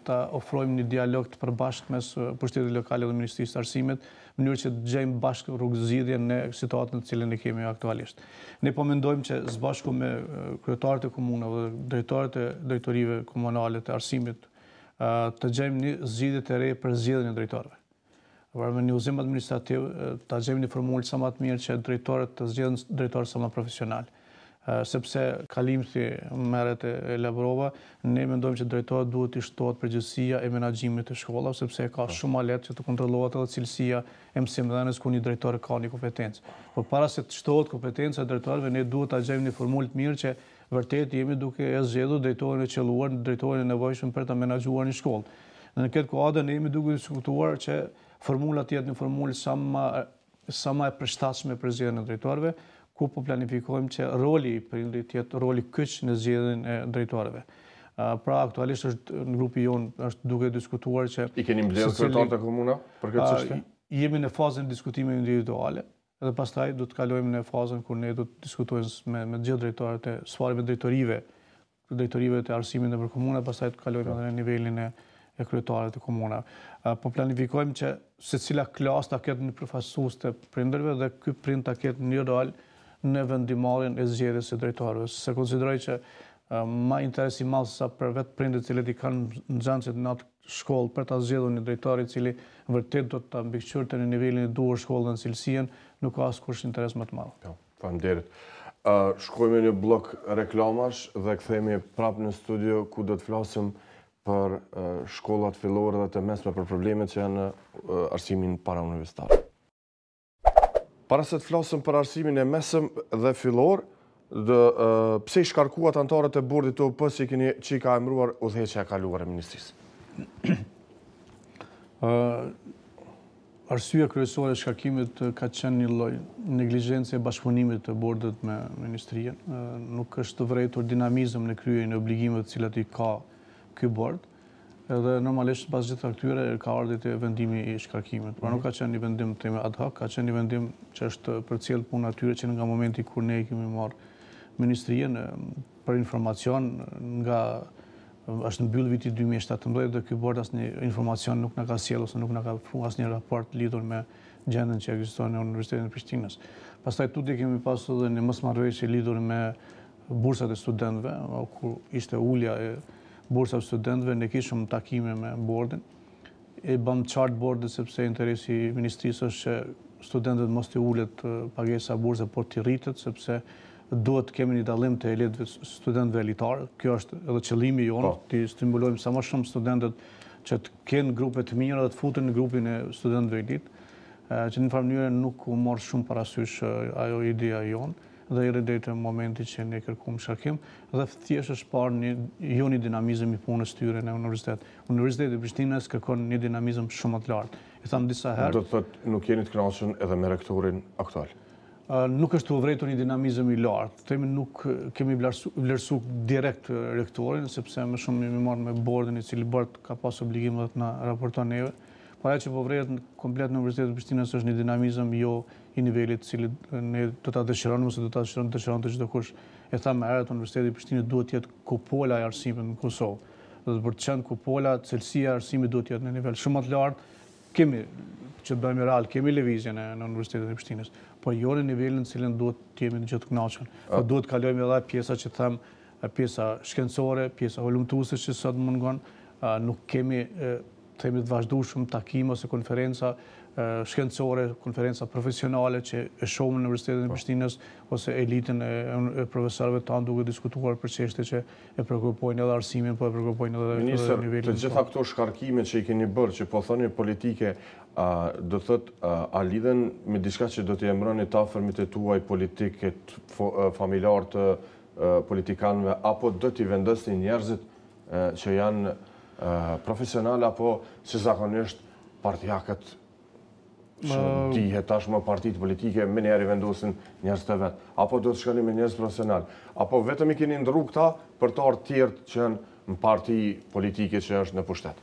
ta ofrojmë një dialog të përbashkët mes pushtetit lokal dhe Ministrisë së Arsimit, në mënyrë që të gjejmë bashkë rrugëzidhje në situatën të cilën e kemi aktualisht. Ne po mendojmë që së bashku me kryetarët e komunave dhe drejtorët e drejtorive komunale të arsimit të gjejmë një zgjidhje të re për zgjedhjen e drejtorëve. Me një uzim administrativ, ta gjejmë një formulë sa më të mirë që drejtorët të zgjedhin drejtorë sa më profesional. Sepse kalimthi merret e elaborova, ne mendojmë që drejtorët duhet të shtohet përgjegjësia e menaxhimit të shkollave, sepse ka shumë më lehtë që të kontrollohet edhe cilësia e mësimdhënies ku një drejtor ka një kompetencë. Por para se të shtohet kompetenca e drejtorëve, ne duhet ta gjejmë një formulë të mirë që vërtet jemi duke e zgjedhur drejtorin e qelluar, drejtorin e nevojshëm për ta menaxhuar një shkollë. Në këtë kuadër ne jemi duke diskutuar që formula të jetë një formulë sa më e përshtatshme për zgjedhjen e drejtorëve, ku po planifikojmë që roli i prindrit të jetë roli kyç në zgjedhjen e drejtorëve. Pra aktualisht është në grupi jonë është duke diskutuar që i keni mbledhur kryetarët e komuna për këtë çështje? Jemi në fazën e diskutimeve individuale dhe pastaj do të kalojmë në fazën kur ne do të diskutojmë me gjithë drejtorët e sfari me drejtorive të arsimit nëpër komuna, pastaj të kalojmë edhe në nivelin e kryetarëve të komunave. Po planifikojmë që secila klasë ta ketë një përfaqësues të prindërve dhe ky prind ta ketë një rol në vendimarrjen e zgjedhjes së drejtorëve. Se konsideroj që ma interes i madh sa për vetë prindërit cilët i kanë nxënësit në atë shkollë për ta zgjedhur një drejtor i cili vërtet do ta mbikëqyrte në nivelin e duhur shkollën dhe cilësinë, nuk ka askush interes më të madh. Faleminderit. Shkojmë në një blok reklamash dhe kthehemi prapë në studio ku do të flasim për shkollat fillore dhe të mesme, për problemet që janë në arsimin parauniversitar. Para se të flasim për arsimin e mesëm dhe fillor, pse i shkarkuat anëtarët e bordit të OP që i ka emëruar udhëheqja e kaluar e ministrisë? Arsyeja kryesore e shkarkimit ka qenë një lloj neglizhence e bashkëpunimit të bordit me ministrinë. Nuk është vërejtur dinamizëm në kryerjen e obligimeve të cilat i ka ky bord. Edhe normalisht pas gjitha këtyre ka ardhur te vendimi i shkarkimit. Por nuk ka qenë një vendim tema ad hoc, ka qenë një vendim që është përcjell punë atyre që nga momenti kur ne kemi marrë ministrinë për informacion nga është mbyll viti 2017 dhe ky bord asnjë informacion nuk na ka sjellur ose nuk na ka ofruar asnjë raport lidhur me gjendjen që ekziston në Universitetin e Prishtinës. Pastaj tutje kemi pasur edhe një mosmarrëveshje lidhur me bursat e studentëve, ku ishte ulja e bursave të studentëve, ne kishim takime me bordin. E bëm qartë bordit sepse interesi i ministrisë është që studentët mos t'i ulet pagesa burse, por t'i rritet, sepse duhet të kemi një dallim të elitëve studentëve elitarë. Kjo është edhe qëllimi jonë, t'i stimulojmë sa më shumë studentët që të kenë grupe të mira dhe të futen në grupin e studentëve elitë, që në farë mënyrë nuk u morë shumë parasysh ajo ideja jonë dhe i rridejtë në momenti që ne kërkuam shkarkim dhe thjesht është parë një dinamizëm i punës tyre në universitet. Universiteti i Prishtinës kërkon një dinamizëm shumë të lartë. I tham disa herë. Do të thotë nuk jeni të kënaqur edhe me rektorin aktual? Nuk është u vërejtur një dinamizëm i lartë. Themi nuk kemi vlerësu direkt rektorin, sepse më shumë jemi marrë me bordin i cili bord ka pas obligimet na raporton neve. Para që po vrehet komplet në Universitetin e Prishtinës është një dinamizëm jo i nivelit të cilit ne do ta dëshirojmë ose do ta dëshiron të çdo kush. E tha më herët, Universiteti i Prishtinës duhet të jetë kupola e arsimit në Kosovë. Dhe për të qenë kupola, cilësia e arsimit duhet të jetë në nivel shumë më të lartë. Kemi që bëjmë real, kemi lëvizje në Universitetin e Prishtinës, por jo në nivelin në cilin duhet të jemi të gjithë të kënaqur. Po duhet kalojmë edhe pjesa që them, pjesa shkencore, pjesa volumtuese që sot mungon, nuk kemi themi të vazhdueshëm takime ose konferenca shkencore, konferenca profesionale që e shohim në Universitetin e Prishtinës ose elitën e profesorëve tanë duke diskutuar për çështje që e prekupojnë edhe arsimin, po e prekupojnë edhe Ministër, nivelin. të gjitha këto shkarkime që i keni bërë, që po thoni politike, do thot a lidhen me diçka që do t'i emëroni të afërmit e tuaj politike, familjar të politikanëve, apo do t'i vendosni njerëzit që janë profesional apo që zakonisht partijakët që dihet tashmë partitë politike me njerë i vendosin njerëz të vetë, apo do të shkoni me njerëz profesional, apo vetëm i keni ndërru këta për të ardhur tjerë që janë në parti politike që është në pushtet?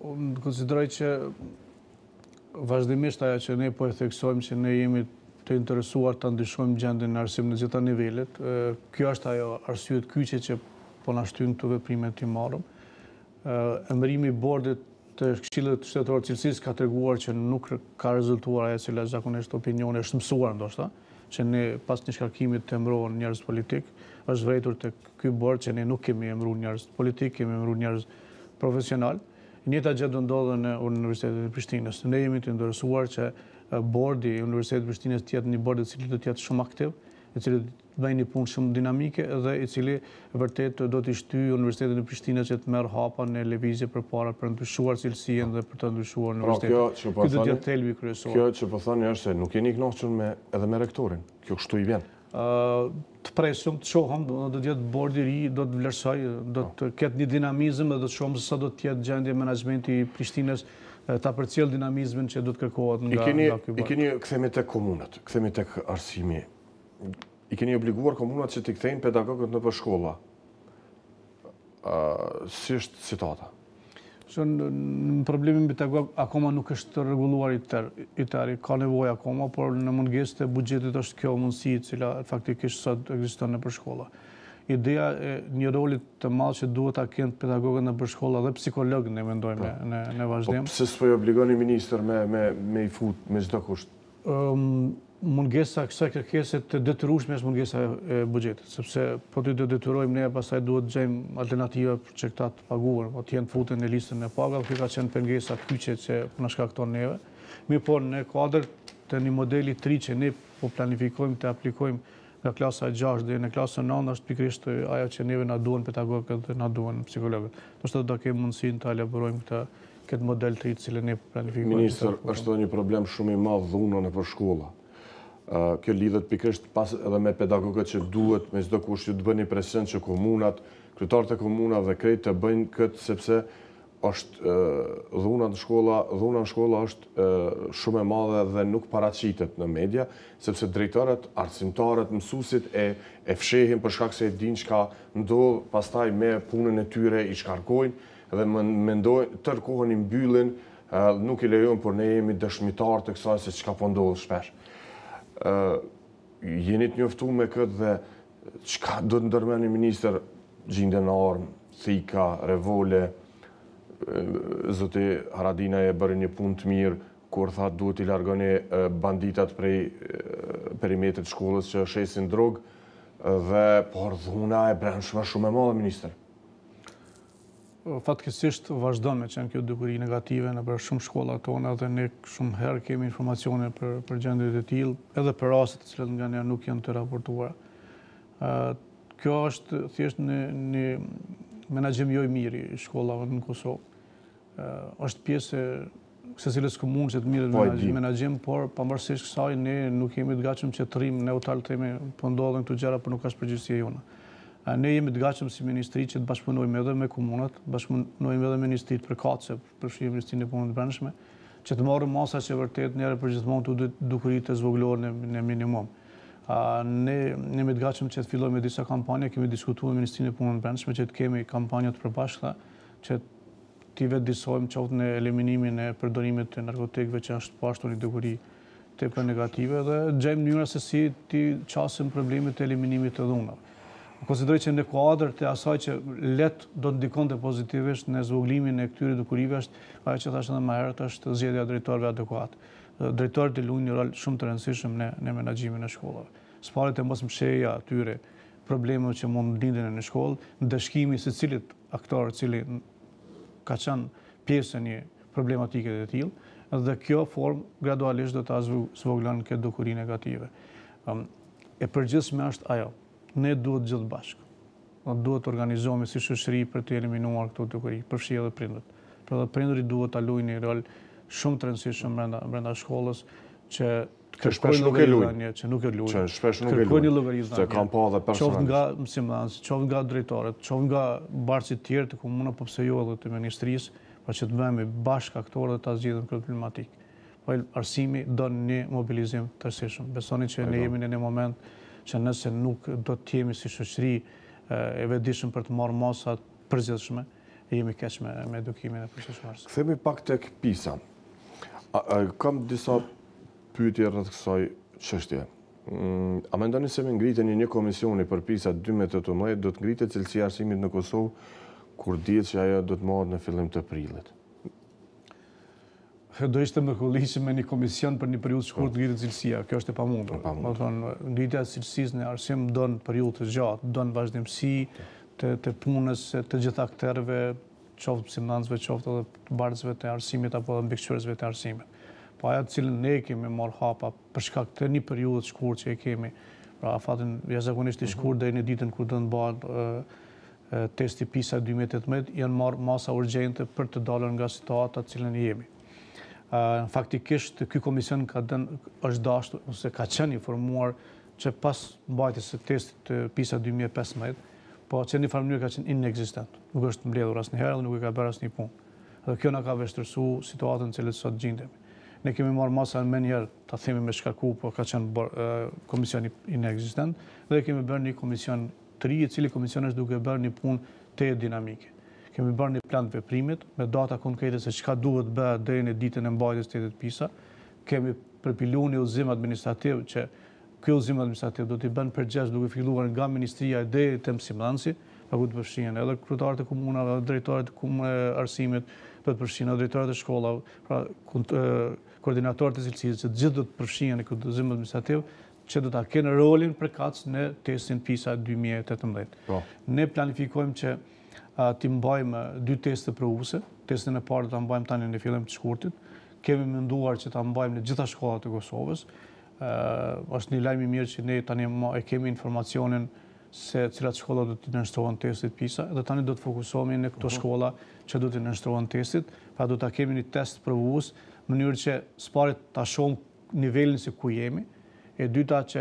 Unë konsideroj që vazhdimisht ajo që ne po e theksojmë që ne jemi të interesuar të ndryshojmë gjendjen në arsim në gjitha nivelet. Kjo është ajo arsye të kyçe që po na shtyn këto veprime të marrëm. Emërimi i bordit të Këshillit Shtetëror të Cilësisë ka treguar që nuk ka rezultuar ajo cila zakonisht opinioni është mësuar ndoshta, që ne pas një shkarkimi të emërohen njerëz politik, është vërejtur tek ky bord që ne nuk kemi emëruar njerëz politik, kemi emëruar njerëz profesional. Njëta gjë do ndodhe në Universitetin e Prishtinës. Ne jemi të interesuar që bordi i Universitetit të Prishtinës të jetë një bord i cili do të jetë shumë aktiv, i cili të bëjë një punë shumë dinamike dhe i cili vërtet do të shtyjë Universitetin e Prishtinës që të merr hapa në lëvizje përpara për të ndryshuar cilësinë dhe për të ndryshuar universitetin. Ky do të jetë thelbi kryesor. Kjo që po thoni është se nuk jeni i kënaqur edhe me rektorin. Kjo kështu i vjen. Të presim, të shohëm, do të jetë bordi i ri, do të vlerësoj, do të ketë një dinamizëm dhe do të shohim se sa do të jetë gjendja e menaxhmentit i Prishtinës ta përcjell dinamizmin që do të kërkohet nga ky bord. I keni kthehemi tek komunat, kthehemi tek arsimi. I keni obliguar komunat që t'i kthejnë pedagogët nëpër shkolla. Si është situata? Në problemin me pedagog akoma nuk është rregulluar i tërë, ka nevojë akoma, por në mungesë të buxhetit është kjo mundësi e cila faktikisht sot ekziston nëpër shkolla. Ideja e një roli të madh që duhet ta kenë pedagogët nëpër shkolla dhe psikologët ne mendojmë në vazhdim. Po pse s'po i obligoni ministër me i fut me çdo kusht? Mungesa kësaj kërkese të detyrueshme është mungesa e buxhetit, sepse po të detyrojmë ne pastaj duhet të gjejmë alternativa për që këta të paguar, po të jenë futen në listën e pagave, kjo ka qenë pengesa kyçe që na shkakton neve. Mirë po në kuadër të një modeli të ri që ne po planifikojmë të aplikojmë nga klasa 6 deri në klasën 9 është pikërisht ajo që neve na duhen pedagogët dhe na duhen psikologët. Do të kemi mundësinë të elaborojmë këtë model të ri të cilën ne planifikojmë. Ministër, është një problem shumë i madh dhuna nëpër shkolla. Kjo lidhet pikërisht pas edhe me pedagogët që duhet me çdo kush që të bëni presion që komunat, kryetarët e komunave dhe krejt të bëjnë këtë sepse është dhuna në shkolla është shumë e madhe dhe nuk paraqitet në media, sepse drejtorët, arsimtarët, mësuesit e fshehin për shkak se e dinë çka ndodh, pastaj me punën e tyre i shkarkojnë dhe mendojnë tërë kohën i mbyllin, nuk i lejojnë, por ne jemi dëshmitar të kësaj se çka po ndodh shpesh. Jeni të njoftuar me këtë dhe çka do të ndërmeni ministër, gjindjen në armë, thika, revole, zoti Haradina e bëri një punë të mirë kur tha duhet i largoni banditat prej perimetrit shkollës që shesin drogë dhe por dhuna e brendshme shumë e madhe ministër. Fatkeqësisht vazhdon me qenë kjo dukuri negative në për shumë shkolla tona dhe ne shumë herë kemi informacione për gjendjet e tillë, edhe për raste të cilat nga ne nuk janë të raportuara. Kjo është thjesht një menaxhim jo i mirë i shkollave në Kosovë. Është pjesë e secilës komunë që të mirë menaxhim, por pavarësisht kësaj ne nuk jemi të gatshëm që të rrim neutral themi po ndodhen këto gjëra, por nuk ka përgjegjësia jone. Ne jemi të gatshëm si ministri që të bashkëpunojmë edhe me komunat, bashkëpunojmë edhe me ministritë përkatëse, përfshirë Ministrinë e Punës së Brendshme, që të marrim masa që vërtet njëherë për gjithmonë të dukuritë të zvogëluar në minimum. Ne jemi të gatshëm që të fillojmë me disa kampanja, kemi diskutuar me Ministrinë e Punës së Brendshme që të kemi kampanja të përbashkëta që ti vetë disojmë qoftë në eliminimin e përdorimit të narkotikëve që është pashtu një dukuri tepër negative dhe gjejmë mënyra se si ti qasim problemet e eliminimit të dhunave. Konsideroj që në kuadër të asaj që let do të ndikonte pozitivisht në zvoglimin e këtyre dukurive është ajo që thashë edhe më herët është zgjedhja e drejtorëve adekuat. Drejtorët luajnë një rol shumë të rëndësishëm në menaxhimin e shkollave. Sparet e mosmësheja atyre problemeve që mund lindin në shkollë, ndëshkimi se cilit aktor cili ka qenë pjesë e një problematike të tillë dhe kjo formë gradualisht do ta zvoglon këtë dukuri negative. E përgjithshme është ajo. Ne duhet gjithë bashkë. Duhet të organizohemi si shoqëri për të eliminuar këto dukuri, përfshi edhe prindërit. Pra dhe prindërit duhet ta luajnë një rol shumë të rëndësishëm brenda shkollës që shpesh nuk e luajnë. Që nuk e luajnë. Që shpesh nuk e luajnë. Se kam pa edhe personalisht. Qoftë nga mësimdhënësit, qoftë nga drejtorët, qoftë nga barësit tjerë të komunave, po pse jo edhe të ministrisë, pra që të bëhemi bashkë aktorë dhe ta zgjidhim këtë problematikë. Po arsimi do një mobilizim të rëndësishëm. Besoni që ne jemi në një moment që nëse nuk do të jemi si shoqëri e vetëdijshëm për të marrë masa të përgjithshme, jemi keq me edukimin e përgjithshëm. Kthehemi pak tek PISA. Kam disa pyetje rreth kësaj çështje. A mendoni se me ngritjen e një komisioni për PISA 2018 do të ngritet cilësia e arsimit në Kosovë, kur dihet që ajo do të marrë në fillim të prillit? Do ishte mrekullueshëm me një komision për një periudhë të shkurtër të ngritet cilësia. Kjo është e pamundur. Do thonë, ngritja e cilësisë në arsim don periudhë të gjatë, don vazhdimsi të punës të gjitha aktorëve, qoftë mësimdhënësve, qoftë edhe barësve të arsimit apo edhe mbikëqyrësve të arsimit. Po ajo të cilën ne kemi marrë hapa për shkak të një periudhë të shkurtër që e kemi, pra afatin jashtëzakonisht i shkurtër deri në ditën kur do të bëhet testi PISA 2018, janë marrë masa urgjente për të dalur nga situata të cilën jemi. Faktikisht ky komision është dashur ose ka qenë informuar që pas mbajtjes së testit të PISA 2015, po që në një farë mënyrë ka qenë inekzistent. Nuk është mbledhur asnjëherë dhe nuk e ka bërë asnjë punë. Dhe kjo na ka vështirësuar situatën në cilën sot gjendemi. Ne kemi marrë masa më njëherë, ta themi me shkaku, po ka qenë komision inekzistent dhe kemi bërë një komision të ri, i cili komision është duke bërë një punë të dinamike. Kemi bërë një plan të veprimit me data konkrete se çka duhet bëhet deri në ditën e mbajtjes së testit PISA. Kemi përpiluar një udhëzim administrativ që ky udhëzim administrativ do t'i bën përgjegjës duke filluar nga ministria deri te mësimdhënësi, ku të përfshihen edhe kryetarët e komunave, drejtorët e arsimit, do të përfshihen edhe drejtorët e shkollave, pra koordinatorët e cilësisë, që të gjithë do të përfshihen në këtë udhëzim administrativ, që do ta kenë rolin përkatës në testin PISA 2018. Ne planifikojmë që ti mbajmë 2 teste provuese. Testin e parë do ta mbajmë tani në fillim të shkurtit. Kemi menduar që ta mbajmë në gjitha shkollat e Kosovës. Është një lajm i mirë që ne tani e kemi informacionin se cilat shkolla do të nënshtrohen testit PISA dhe tani do të fokusohemi në këto shkolla që do të nënshtrohen testit, pra do ta kemi një test provues në mënyrë që s'parit ta shohim nivelin se ku jemi. E dyta që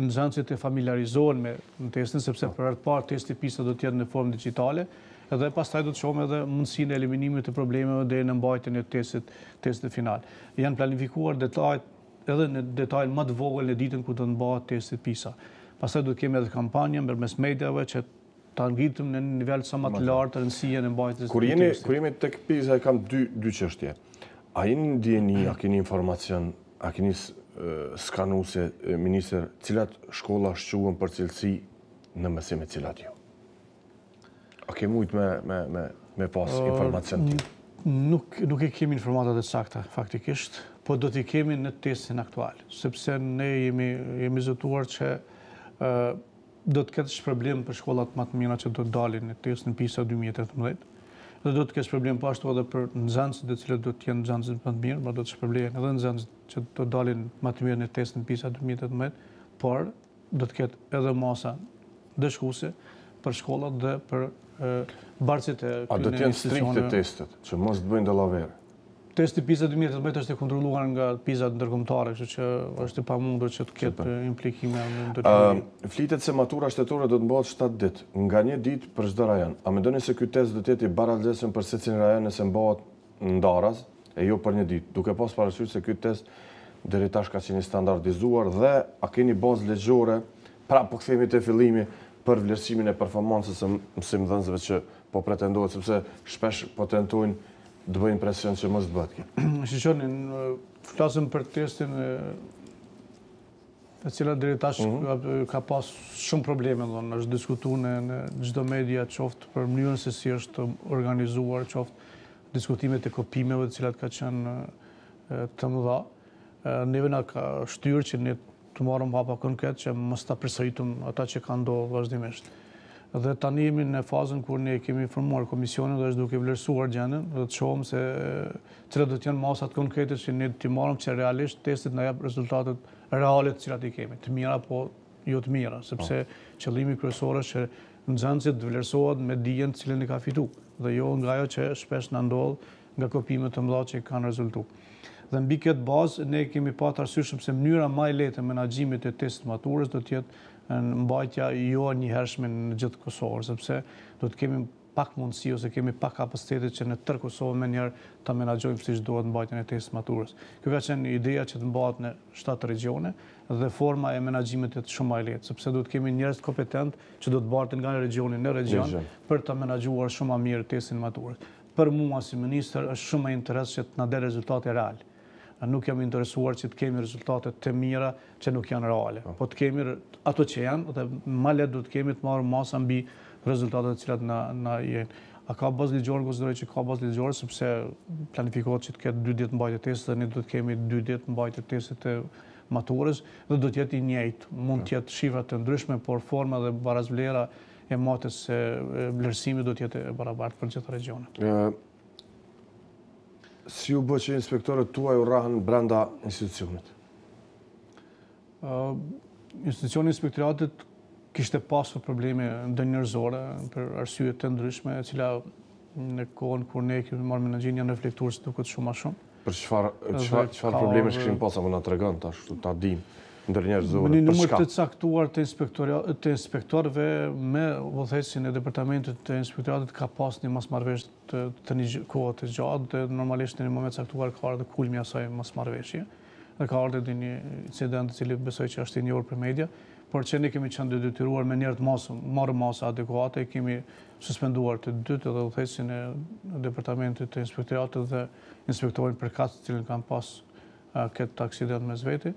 nxënësit të familiarizohen me testin, sepse për herë të parë testi PISA do të jetë në formë digjitale, edhe pastaj do të shohim edhe mundësinë e eliminimit të problemeve deri në mbajtjen e testit final. Janë planifikuar detajet edhe në detajin më të vogël në ditën kur do të mbahet testi PISA. Pastaj do të kemi edhe kampanje përmes mediave që ta ngritim në një nivel sa më të lartë rëndësinë e mbajtjes së testit. Kur jemi tek PISA kam dy çështje. A jeni ndjeni, a keni informacion, a keni skanuese, minister, cilat shkolla shquhen për cilësi në mësim e cilat jo? A ke mujt me pas informacion ti? Nuk e kemi informatat e sakta, faktikisht, po do t'i kemi në testin aktual, sepse ne jemi zotuar që do të ketë shpërblim për shkollat më të mira që do të dalin në testin PISA 2018, dhe do të kesh problem po ashtu edhe për nxënësit të cilët do të jenë nxënësit më të mirë, por do të shpërblehen edhe nxënësit që do të dalin më të mirë në testin PISA 2018, por do të ketë edhe masa dëshkuese për shkollat dhe për barësit e A do të jenë strikte testet, që mos të bëjnë dallavere? Testi PISA 2018 është e kontrolluar nga PISA ndërkombëtare, kështu që është e pamundur që të ketë implikime në ndërhyrje. Flitet se matura shtetore do të bëhet 7 ditë, nga 1 ditë për çdo rajon. A mendoni se ky test do të jetë i barazdhshëm për secilin rajon nëse bëhet ndaraz e jo për 1 ditë, duke pas parasysh se ky test deri tash ka qenë standardizuar dhe a keni bazë legjore, pra po kthehemi te fillimi për vlerësimin e performancës së mësimdhënësve që po pretendohet, sepse shpesh po tentojnë Dë bëjnë presion që mos të bëhet kjo. Shqonin, flasëm për testin e cila deri tash ka pas shumë probleme, është diskutuar në çdo media, qoftë për mënyrën se si është organizuar, qoftë diskutimet e kopimeve të cilat ka qenë të mëdha. Neve na ka shtyrë që ne të marrëm hapa konkret që mos ta përsëritum ata që kanë ndodhur vazhdimisht. Dhe tani jemi në fazën kur ne kemi informuar komisionin dhe është duke vlerësuar gjendjen dhe të shohim se cilat do të jenë masat konkrete që ne t'i marrim që realisht testit na jap rezultatet reale të cilat i kemi, të mira po jo të mira, sepse qëllimi kryesor është që nxënësit të vlerësohet me dijen të cilën i ka fituar dhe jo nga ajo që shpesh na ndodh nga kopimet të mëdha që kanë rezultuar. Dhe mbi këtë bazë ne kemi pasur arsyeshëm se mënyra më e lehtë e menaxhimit të testit maturës do të jetë në mbajtja jo njëhershme në gjithë Kosovën, sepse do të kemi pak mundësi ose kemi pak kapacitete që në tërë Kosovën me njerë ta menaxhojmë siç duhet mbajtjen e testit maturës. Kjo ka qenë ideja që të mbahet në 7 regjone dhe forma e menaxhimit është shumë më e lehtë, sepse do të kemi njerëz kompetent që do të barten nga regjoni në regjon për ta menaxhuar shumë më mirë testin maturës. Për mua si ministër është shumë më interes që të na dë rezultate reale. Nuk jam interesuar që të kemi rezultate të mira që nuk janë reale, po të kemi ato që janë dhe më lehtë do të kemi të marrë masa mbi rezultatet të cilat na jenë. A ka bazë ligjore? Konsideroj që ka bazë ligjore sepse planifikohet që të ketë 2 ditë mbajtje testit dhe ne do të kemi 2 ditë mbajtje testit të maturës dhe do të jetë i njëjtë. Mund të jetë shifra të ndryshme, por forma dhe barazvlera e matës së vlerësimit do të jetë e barabartë për gjithë regjonet. Si u bë që inspektorët tuaj u rrahën brenda institucionit? Institucioni inspektoratit kishte pasur probleme ndërnjerëzore për arsye të ndryshme, e cila në kohën kur ne kemi marrë menaxhimin janë reflektuar se duket shumë më shumë. Për çfarë probleme kishim pas apo na tregon tash, ta dim ndërnjerëzore në për numër çka? të caktuar të inspektorëve me udhëheqësin e departamentit të inspektoratit ka pas një mosmarrëveshje të një kohë të gjatë dhe normalisht në një moment caktuar ka ardhur kulmi i asaj mosmarrëveshje. Dhe ka ardhur një incident i cili besoj që është i njohur për media, por që ne kemi qenë të detyruar me njerëz të marrë masa adekuate, kemi suspenduar të dytë edhe udhëheqësin e departamentit të inspektoratit dhe inspektorin përkatës të cilin kanë pas këtë aksident mes veti.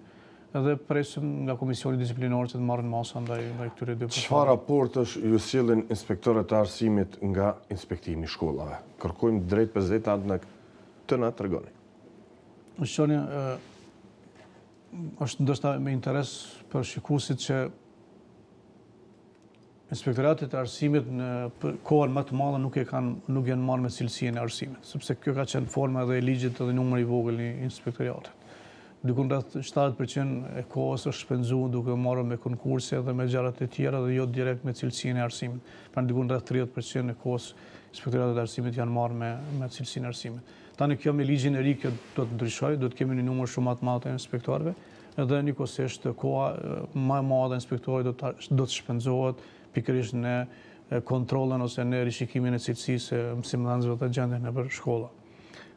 Edhe presim nga Komisioni Disiplinor që të marrin masa ndaj këtyre dy personave. Çfarë raportesh ju sillin inspektorët e arsimit nga inspektimi i shkollave? Kërkojmë drejt për zetat në të na tregoni. Shqoni, është ndoshta me interes për shikuesit që inspektoratet e arsimit në kohën më të madhe nuk janë marrë me cilësinë e arsimit, sepse kjo ka qenë forma edhe e ligjit edhe numri i vogël i inspektoratit. Dikun rreth 70% e kohës është shpenzuar duke marrë me konkurse dhe me gjërat e tjera dhe jo direkt me cilësinë e arsimit. Pra dikun rreth 30% e kohës inspektoratet e arsimit janë marrë me cilësinë e arsimit. Tani kjo me ligjin e ri kjo do të ndryshojë, do të kemi një numër shumë më të madh të inspektorëve, edhe njëkohësisht koha më e madhe e inspektorit do të shpenzohet pikërisht në kontrollën ose në rishikimin e cilësisë së mësimdhënësve të gjendjes nëpër shkolla.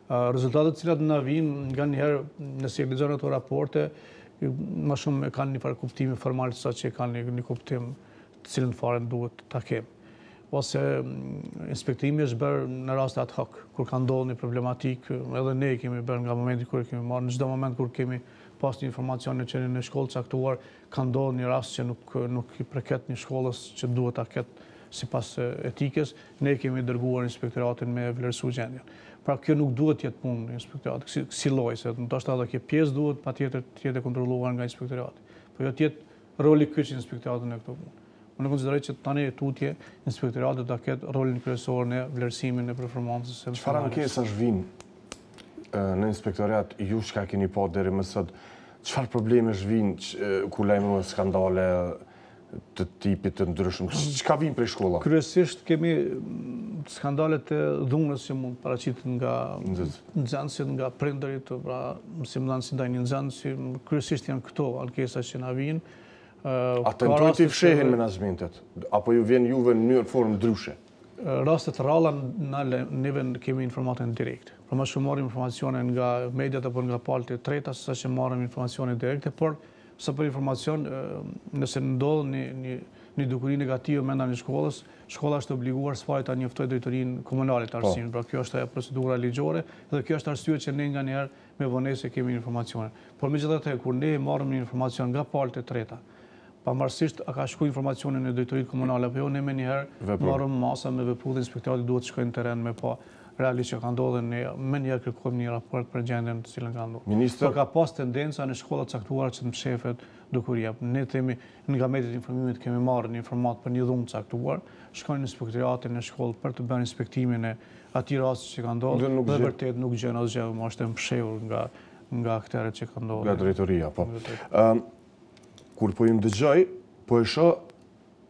Rezultatet cilat na vijnë nga njëherë nëse e lexon ato raporte, më shumë kanë një farë kuptimi formal sa që kanë një kuptim të cilën fare duhet ta kemë. Ose inspektimi është bërë në raste ad hoc, kur ka ndodhur një problematik, edhe ne kemi bërë nga momenti kur kemi marrë, në çdo moment kur kemi pas një informacion që në shkollë caktuar ka ndodhur një rast që nuk i përket një shkollës që duhet ta ketë sipas etikës, ne kemi dërguar inspektoratin me vlerësu gjendjen. Pra kjo nuk duhet të jetë punë në inspektorat, si lloj, se ndoshta edhe kjo pjesë duhet patjetër të jetë kontrolluar nga inspektorati. Po jo të jetë roli kyç i inspektoratit në këtë punë. Unë konsideroj që tani tutje inspektorati do ta ketë rolin kryesor në vlerësimin e performancës së. Çfarë ankesash vijnë në inspektorat ju çka keni pa deri më sot? Çfarë problemesh vijnë ku lajmërohen skandale të tipit të ndryshëm? Çka vijnë prej shkollave? Kryesisht kemi skandale të dhunës që mund paraqiten nga nxënësit, nga prindërit, pra mësimdhënësit ndaj nxënësit, kryesisht janë këto ankesa që na vijnë. A tentojnë të fshehin menaxhmentet, apo ju vjen juve në mënyrë formë ndryshe? Rastet të ralla neve kemi informacione direkte. Pra më shumë marrim informacione nga mediat apo nga palët e treta sesa që marrim informacione direkte, por sa për informacion, nëse ndodh një dukuri negative menda një shkollës, shkolla është obliguar s'pari ta njoftojë drejtorinë komunale të arsimit. Pra kjo është procedura ligjore dhe kjo është arsye që ne nganjëherë me vonesë kemi informacione. Por megjithatë, kur ne marrim një informacion nga palët e treta, pavarësisht a ka shkuar informacioni në drejtorinë komunale apo jo, ne menjëherë marrim masa me veprues inspektorati duhet të shkojnë në terren me pa realisht që ka ndodhur, ne menjëherë kërkojmë një raport për gjendjen të cilën ka ndodhur. Por ka pas tendenca në shkolla të caktuara që të mshefet dukuria. Ne themi nga mediat informimit kemi marrë një informat për një dhunë caktuar, shkojnë në inspektoratin e shkollë për të bërë inspektimin e atij rasti që ka ndodhur dhe vërtet nuk gjen asgjë, më është mshehur nga aktorët që ka ndodhur. Nga drejtoria, po. Kur po im dëgjoj, po e shoh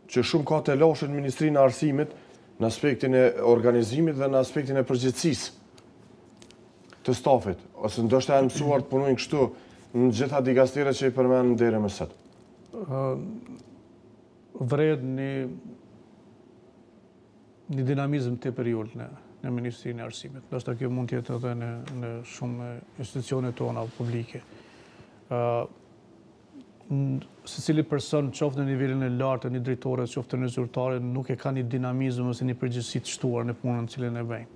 që shumë ka të lashën Ministrinë e Arsimit në aspektin e organizimit dhe në aspektin e përgjegjësisë të stafit, ose ndoshta janë mësuar të punojnë kështu në gjitha dikasteret që i përmend deri më sot. Vret një dinamizëm tepër i ulët në Ministrinë e Arsimit. Ndoshta kjo mund të jetë edhe në shumë institucione tona publike. Secili person, qoftë në nivelin e lartë të një drejtore, qoftë në zyrtare, nuk e ka një dinamizëm ose një përgjegjësi të shtuar në punën në cilën e bëjnë.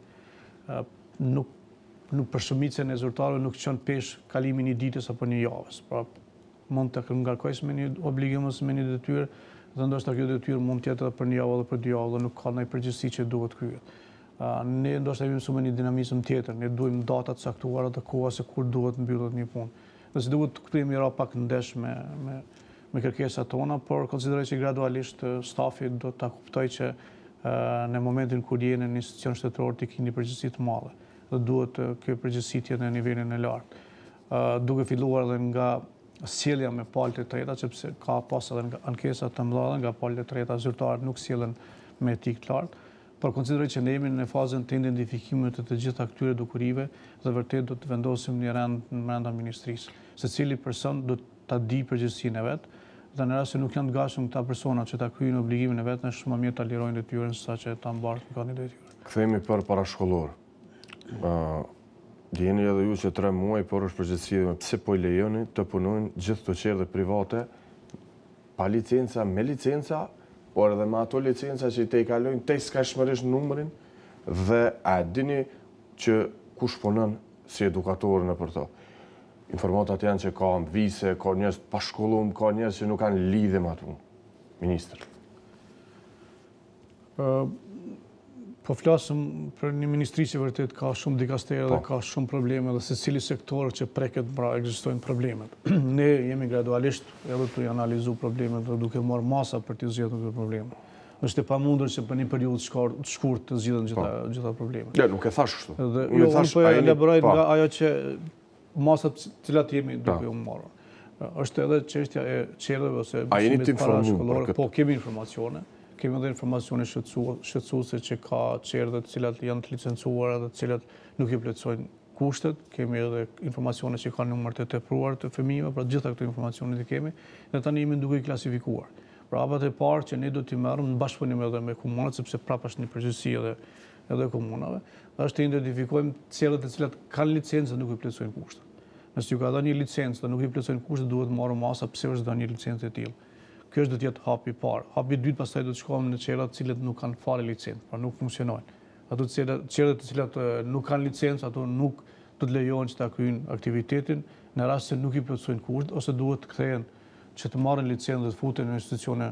Nuk për shumicën e zyrtarëve nuk çon pesh kalimin një ditës apo një javës. Pra mund të ngarkohesh me një obligim ose me një detyrë, dhe ndoshta kjo detyrë mund të jetë edhe për një javë edhe për 2 javë dhe nuk ka ndonjë përgjegjësi që duhet kryet. Ne ndoshta jemi mësuar me një dinamizëm tjetër, ne duajmë data të caktuara të koha se kur duhet mbyllet një punë. Dhe se duhet të këprim i ra pak ndesh me kërkesat tona, por konsideroj që gradualisht stafi do të kuptoj që në momentin kur jeni në institucion shtetëror të keni përgjegjësi të madhe dhe duhet kjo përgjegjësi të jetë në nivelin e lartë. Duke filluar edhe nga sjellja me palët e treta, sepse ka pas edhe ankesa të mëdha nga palët e treta, zyrtarët nuk sjellen me etikë të lartë, por konsideroj që ne jemi në fazën të identifikimit të gjitha këtyre dukurive dhe vërtet do të vendosim një rend brenda ministrisë. Secili person do ta di përgjegjësinë e vet, dhe në rast se nuk janë të gatshëm këta persona që ta kryejnë obligimin e vet, është më mirë ta lirojnë detyrën sa që ta mbartin kanë detyrë. Kthehemi për parashkollor. Jeni edhe ju që 3 muaj, por është përgjegjësia pse po i lejoni të punojnë gjithë të qerdhe private pa licenca, me licenca, por edhe me ato licenca që i te i kalojnë te skajshmërisht numrin dhe a dini që kush punon si edukator në për to. Informatat janë që ka vise, ka njerëz pa shkollum, ka njerëz që nuk kanë lidhje me atë. Ministër. Po flasëm për një ministri që vërtet ka shumë dikastere dhe ka shumë probleme dhe secili sektor që preket pra ekzistojnë problemet. Ne jemi gradualisht edhe të analizu problemet dhe duke marrë masa për të zgjedhur këto probleme. Është e pamundur që për një periudhë të shkurt të zgjidhen gjitha problemet. Ja, nuk e thash kështu. Jo, unë po elaboroj nga ajo që masat cilat jemi duke u marrë. Është edhe çështja e çerdheve ose mësimit parashkollor, po kemi informacione. Kemi edhe informacione shqetësuese që ka çerdhe të cilat janë të licencuara dhe të cilat nuk i plotësojnë kushtet. Kemi edhe informacione që kanë numër të tepruar të fëmijëve, pra gjitha këto informacione i kemi dhe tani jemi duke i klasifikuar. Pra hapat e parë që ne do t'i marrim në bashkëpunim edhe me komunat, sepse prapë është një përgjegjësi edhe komunave, është të identifikojmë çerdhet të cilat kanë licencë dhe nuk i plotësojnë kushtet. Nëse ju ka dhënë një licencë dhe nuk i plotësojnë kushtet, duhet marrë masa pse është dhënë një licencë e tillë. Kjo është do të jetë hapi i parë. Hapi i dytë pastaj do të shkojmë në çerdhat të cilët nuk kanë fare licencë, pra nuk funksionojnë. Ato çerdhat të cilat nuk kanë licencë, ato nuk do të lejohen që ta kryejnë aktivitetin në rast se nuk i plotësojnë kushtet ose duhet të kthehen që të marrin licencë dhe të futen në institucione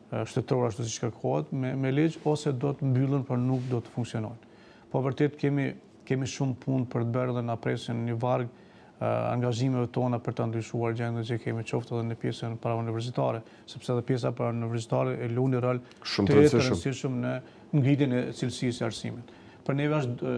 shtetërore ashtu siç kërkohet me ligj ose do të mbyllen por nuk do të funksionojnë. Po vërtet kemi shumë punë për të bërë dhe na presin një varg angazhimeve tona për të ndryshuar gjendjen që kemi qoftë edhe në pjesën parauniversitare, sepse edhe pjesa parauniversitare e luen një rol të rëndësishëm në ngritjen e cilësisë së arsimit. Për neve është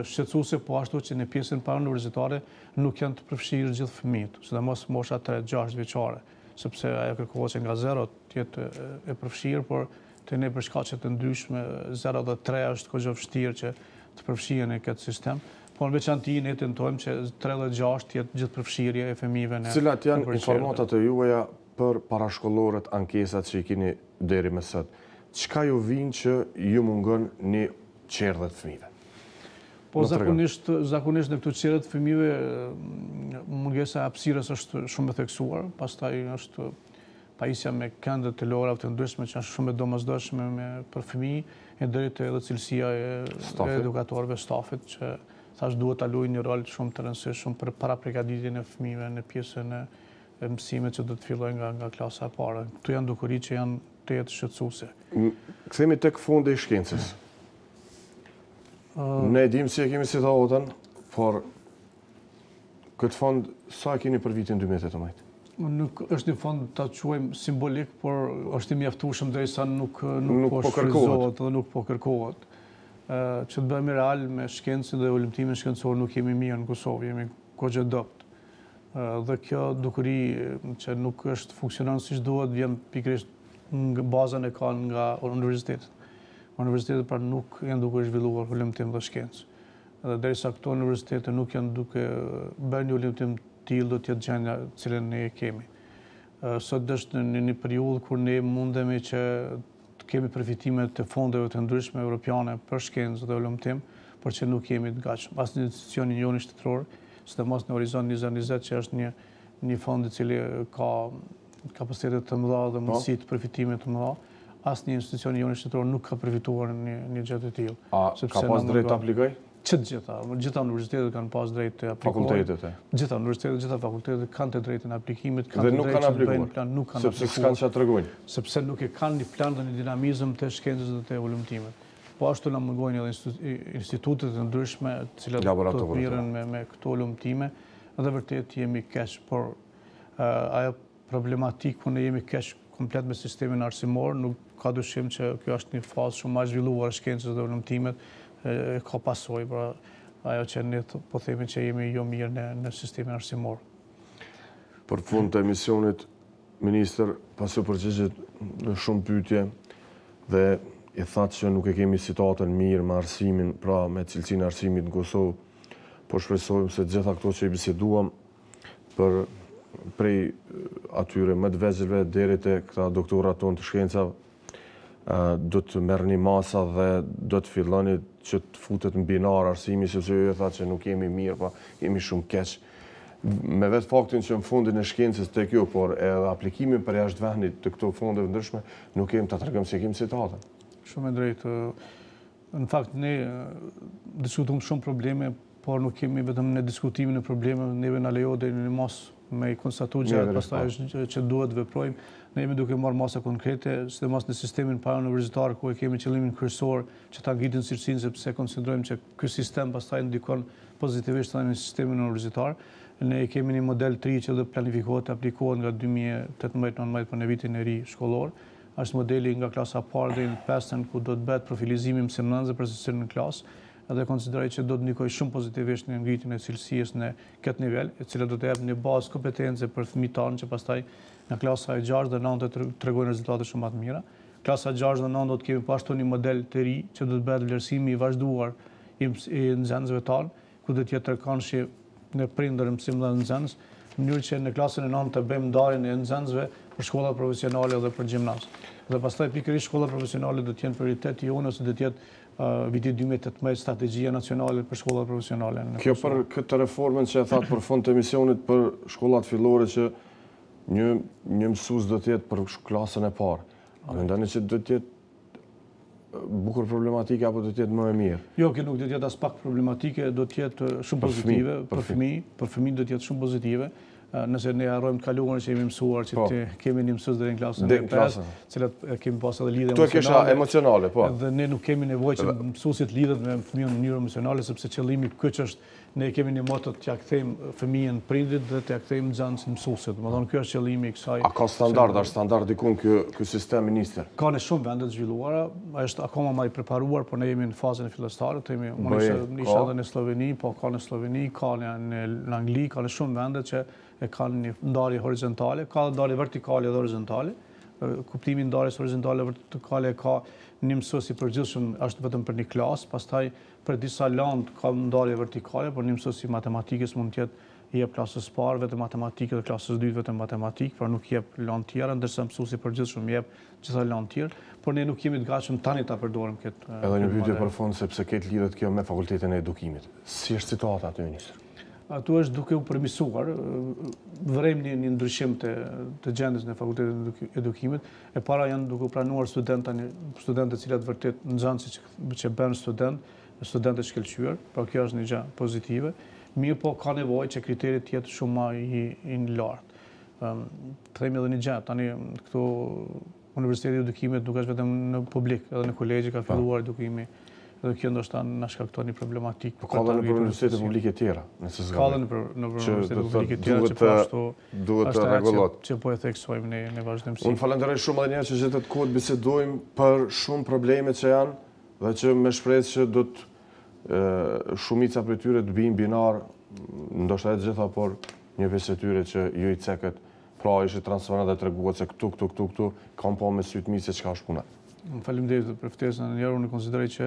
shqetësuese po ashtu që në pjesën parauniversitare nuk janë të përfshirë gjithë fëmijët, sidomos mosha 3-6 vjeçare, sepse ajo kërkohet që nga 0 të jetë e përfshirë, por të ne për shkaqe të ndryshme 0 dhe 3 është goxha vështirë që të përfshihen në këtë sistem. Por në veçantë ne tentojmë që 3 dhe 6 të jetë gjithë përfshirje e fëmijëve në. Cilat janë informatat e juaja për parashkollorët, ankesat që i keni deri më sot? Çka ju vjen që ju mungon një çerdhe të fëmijëve? Po zakonisht në këto çerdhe të fëmijëve mungesa e hapësirës është shumë e theksuar, pastaj është pajisja me këndet të lojrave të ndryshme që janë shumë e domosdoshme për fëmijë, e drejt edhe cilësia e edukatorëve, stafit, që thash duhet ta luajë një rol shumë të rëndësishëm për paraprgatitjen e fëmijëve në pjesën e mësimit që do të fillojnë nga klasa e parë. Këtu janë dukuri që janë të jetë shqetësuese. Kthehemi tek fondi i shkencës. Ne dim se kemi situatën, por këtë fond sa keni për vitin 2018? Nuk është një fond ta quajmë simbolik, por është i mjaftueshëm derisa nuk po kërkohet dhe nuk po kërkohet. Që të bëhemi real me shkencën dhe ulimtimin shkencor nuk jemi mirë në Kosovë, jemi goxha dopt. Dhe kjo dukuri që nuk është funksionon siç duhet vjen pikërisht nga bazën e kanë nga universitetet. Universitetet pra nuk janë duke zhvilluar ulimtim dhe shkencë. Dhe derisa këto universitete nuk janë duke bërë një ulimtim të tillë, do të jetë gjendja të cilën ne e kemi. Sot është në një periudhë kur ne mundemi që të kemi përfitime të fondeve të ndryshme europiane për shkencë dhe ulimtim, por që nuk jemi të gatshëm. As në institucionin jonë shtetëror, sidomos në Horizont 2020 që është një fond i cili ka kapacitete të mëdha dhe mundësi të përfitime të mëdha, asnjë institucion jonë shtetëror nuk ka përfituar një gjë të tillë. A ka pas drejt të aplikoj? Që gjitha universitetet kanë pas drejt të aplikojnë. Fakultetet? Gjitha universitetet, gjitha fakultetet kanë të drejtën e aplikimit, dhe nuk kanë aplikuar, plan, nuk kanë sepse s'kanë që tregojnë. Sepse nuk e kanë një plan dhe një dinamizëm të shkencës dhe të ulimtimit. Po ashtu na mëngojnë edhe institutet të ndryshme, të cilat do të mirën me këto ulimtime, dhe vërtet jemi keq, por ajo problematikë ku ne jemi keq komplet me sistemin arsimor, nuk ka dyshim që kjo është një fazë shumë më zhvilluar e shkencës dhe ulimtimit, ka pasojë, pra ajo që ne po themi që jemi jo mirë në sistemin arsimor. Për fund të emisionit, Ministër, pasi përgjigjet në shumë pyetje dhe i thatë që nuk e kemi situatën mirë me arsimin, pra me cilësinë e arsimit në Kosovë, po shpresojmë se gjitha këto që i biseduam prej atyre më të vegjëlve deri te këta doktorat tonë të shkencave, do të merrni masa dhe do të filloni që të futet në binar arsimi, sepse ju e tha që nuk jemi mirë, pa jemi shumë keq. Me vetë faktin që në fundin e shkencës tek ju, por edhe aplikimin për jashtë vendit të këto fondeve ndryshme, nuk kemi ta tregojmë se kemi situatën. Shumë e drejtë. Në fakt ne diskutojmë shumë probleme, por nuk kemi vetëm në diskutimin e problemeve, neve na lejo deri në mos me i konstatuar gjatë pastaj që duhet veprojmë. Ne jemi duke marrë masa konkrete, sidomos në sistemin para-universitar ku e kemi qëllimin kryesor që ta ngritin cilësinë, sepse konsiderojmë që ky sistem pastaj ndikon pozitivisht edhe në sistemin universitar. Ne kemi një model të ri që do planifikohet të aplikohet nga 2018-19 për në vitin e ri shkollor. Është modeli nga klasa parë deri në 5-ën ku do të bëhet profilizimi i mësimdhënësve për secilin në klasë, edhe konsideroj që do të ndikojë shumë pozitivisht në ngritjen e cilësisë në këtë nivel, e cila do të jap një bazë kompetence për fëmijët tanë që pastaj në klasa e 6 dhe 9 të tregojnë rezultate shumë më të mira. Klasa 6 dhe 9 do të kemi po ashtu një model të ri që do të bëhet vlerësimi i vazhduar i nxënësve tanë, ku do të jetë tërkëndshi në prindër mësimdhënës nxënës, në mënyrë që në klasën e 9 të bëjmë ndarjen e nxënësve për shkollat profesionale dhe për gjimnaz. Dhe pastaj pikërisht shkollat profesionale do të jenë prioriteti jonë ose do të jetë viti 2018 strategjia nacionale për shkollat profesionale. Kjo për këtë reformën që e thatë për fund të emisionit për shkollat fillore që një mësues do të jetë për klasën e parë. A mendoni që do të jetë bukur problematike apo do të jetë më e mirë? Jo, kjo nuk do të jetë as pak problematike, do të jetë shumë pozitive për fëmijë do të jetë shumë pozitive. Nëse ne harrojmë të kaluarën që jemi mësuar që të kemi një mësues deri në klasën e 5, cilat kemi pas edhe lidhje emocionale. Kto kisha emocionale, po. Dhe ne nuk kemi nevojë që mësuesit lidhet me fëmijën në mënyrë emocionale, sepse qëllimi kyç është ne kemi një moto të t'ia kthejmë fëmijën prindrit dhe t'ia kthejmë nxënësit mësuesit. Domethënë ky është qëllimi i kësaj. A ka standard, është standard dikun ky sistem, ministër? Ka në shumë vende të zhvilluara, është akoma më i preparuar, por ne jemi në fazën e fillestare, kemi nisha edhe në Sloveni, po ka në Sloveni, ka në Angli, ka në shumë vende që e kanë një ndarje horizontale, ka ndarje vertikale dhe horizontale. Kuptimi i ndarjes horizontale dhe vertikale ka një mësues i përgjithshëm është vetëm për një klasë, pastaj për disa land ka ndarje vertikale, por një mësues i matematikës mund të jetë i jep klasës parë vetëm matematikë dhe klasës dytë vetëm matematikë, por nuk jep land tjera, ndërsa mësuesi i përgjithshëm jep gjitha land tjerë, por ne nuk jemi të gatshëm tani ta përdorim këtë. Edhe një pyetje për fund sepse këtë lidhet kjo me fakultetin e edukimit. Si është situata aty, ministër? Atu është duke u përmisuar, vërejmë një ndryshim të gjendës në Fakultetin e Edukimit, e para janë duke u pranuar studentët cilat vërtet nxënësit që bën studentët shkëlqyer, pra kjo është një gjë pozitive, mirë po ka nevojë që kriterit të jetë shumë më i lartë. Themi edhe një gjë, tani këtu Universiteti i Edukimit nuk është vetëm në publik, edhe në kolegje ka filluar edukimi. Dhe kjo ndoshta na shkakton një problematik. Po ka edhe në universitete publike tjera, nëse s'gaboj. Ka edhe në universitete publike tjera që po ashtu duhet të rregullot. Që po e theksojmë në vazhdimsi. Unë falenderoj shumë edhe një herë që gjetët kohë të bisedojmë për shumë probleme që janë dhe që me shpresë që do të shumica prej tyre të bijnë binar, ndoshta edhe gjitha, por një pjesë e tyre që ju i cekët, pra ishte transparent dhe treguat se këtu kam pa me sytë mi se çka është puna. Faleminderit për ftesën. Unë konsideroj që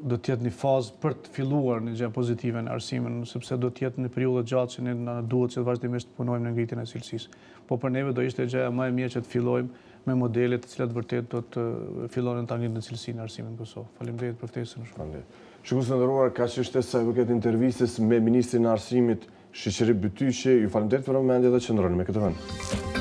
do të jetë një fazë për të filluar një gjë pozitive në arsimin, sepse do të jetë një periudhë gjatë që ne na duhet që vazhdimisht të punojmë në ngritjen e cilësisë. Po për neve do ishte gjëja më e mirë që të fillojmë me modele të cilat vërtet do të fillonin ta ngritin cilësinë e arsimit në Kosovë. Faleminderit për ftesën. Shikues të nderuar, kaq ishte sa i përket intervistës me ministrin e arsimit Shoqëri Bytyqi. Ju falenderoj për vëmendje dhe qëndroni me këtë vend.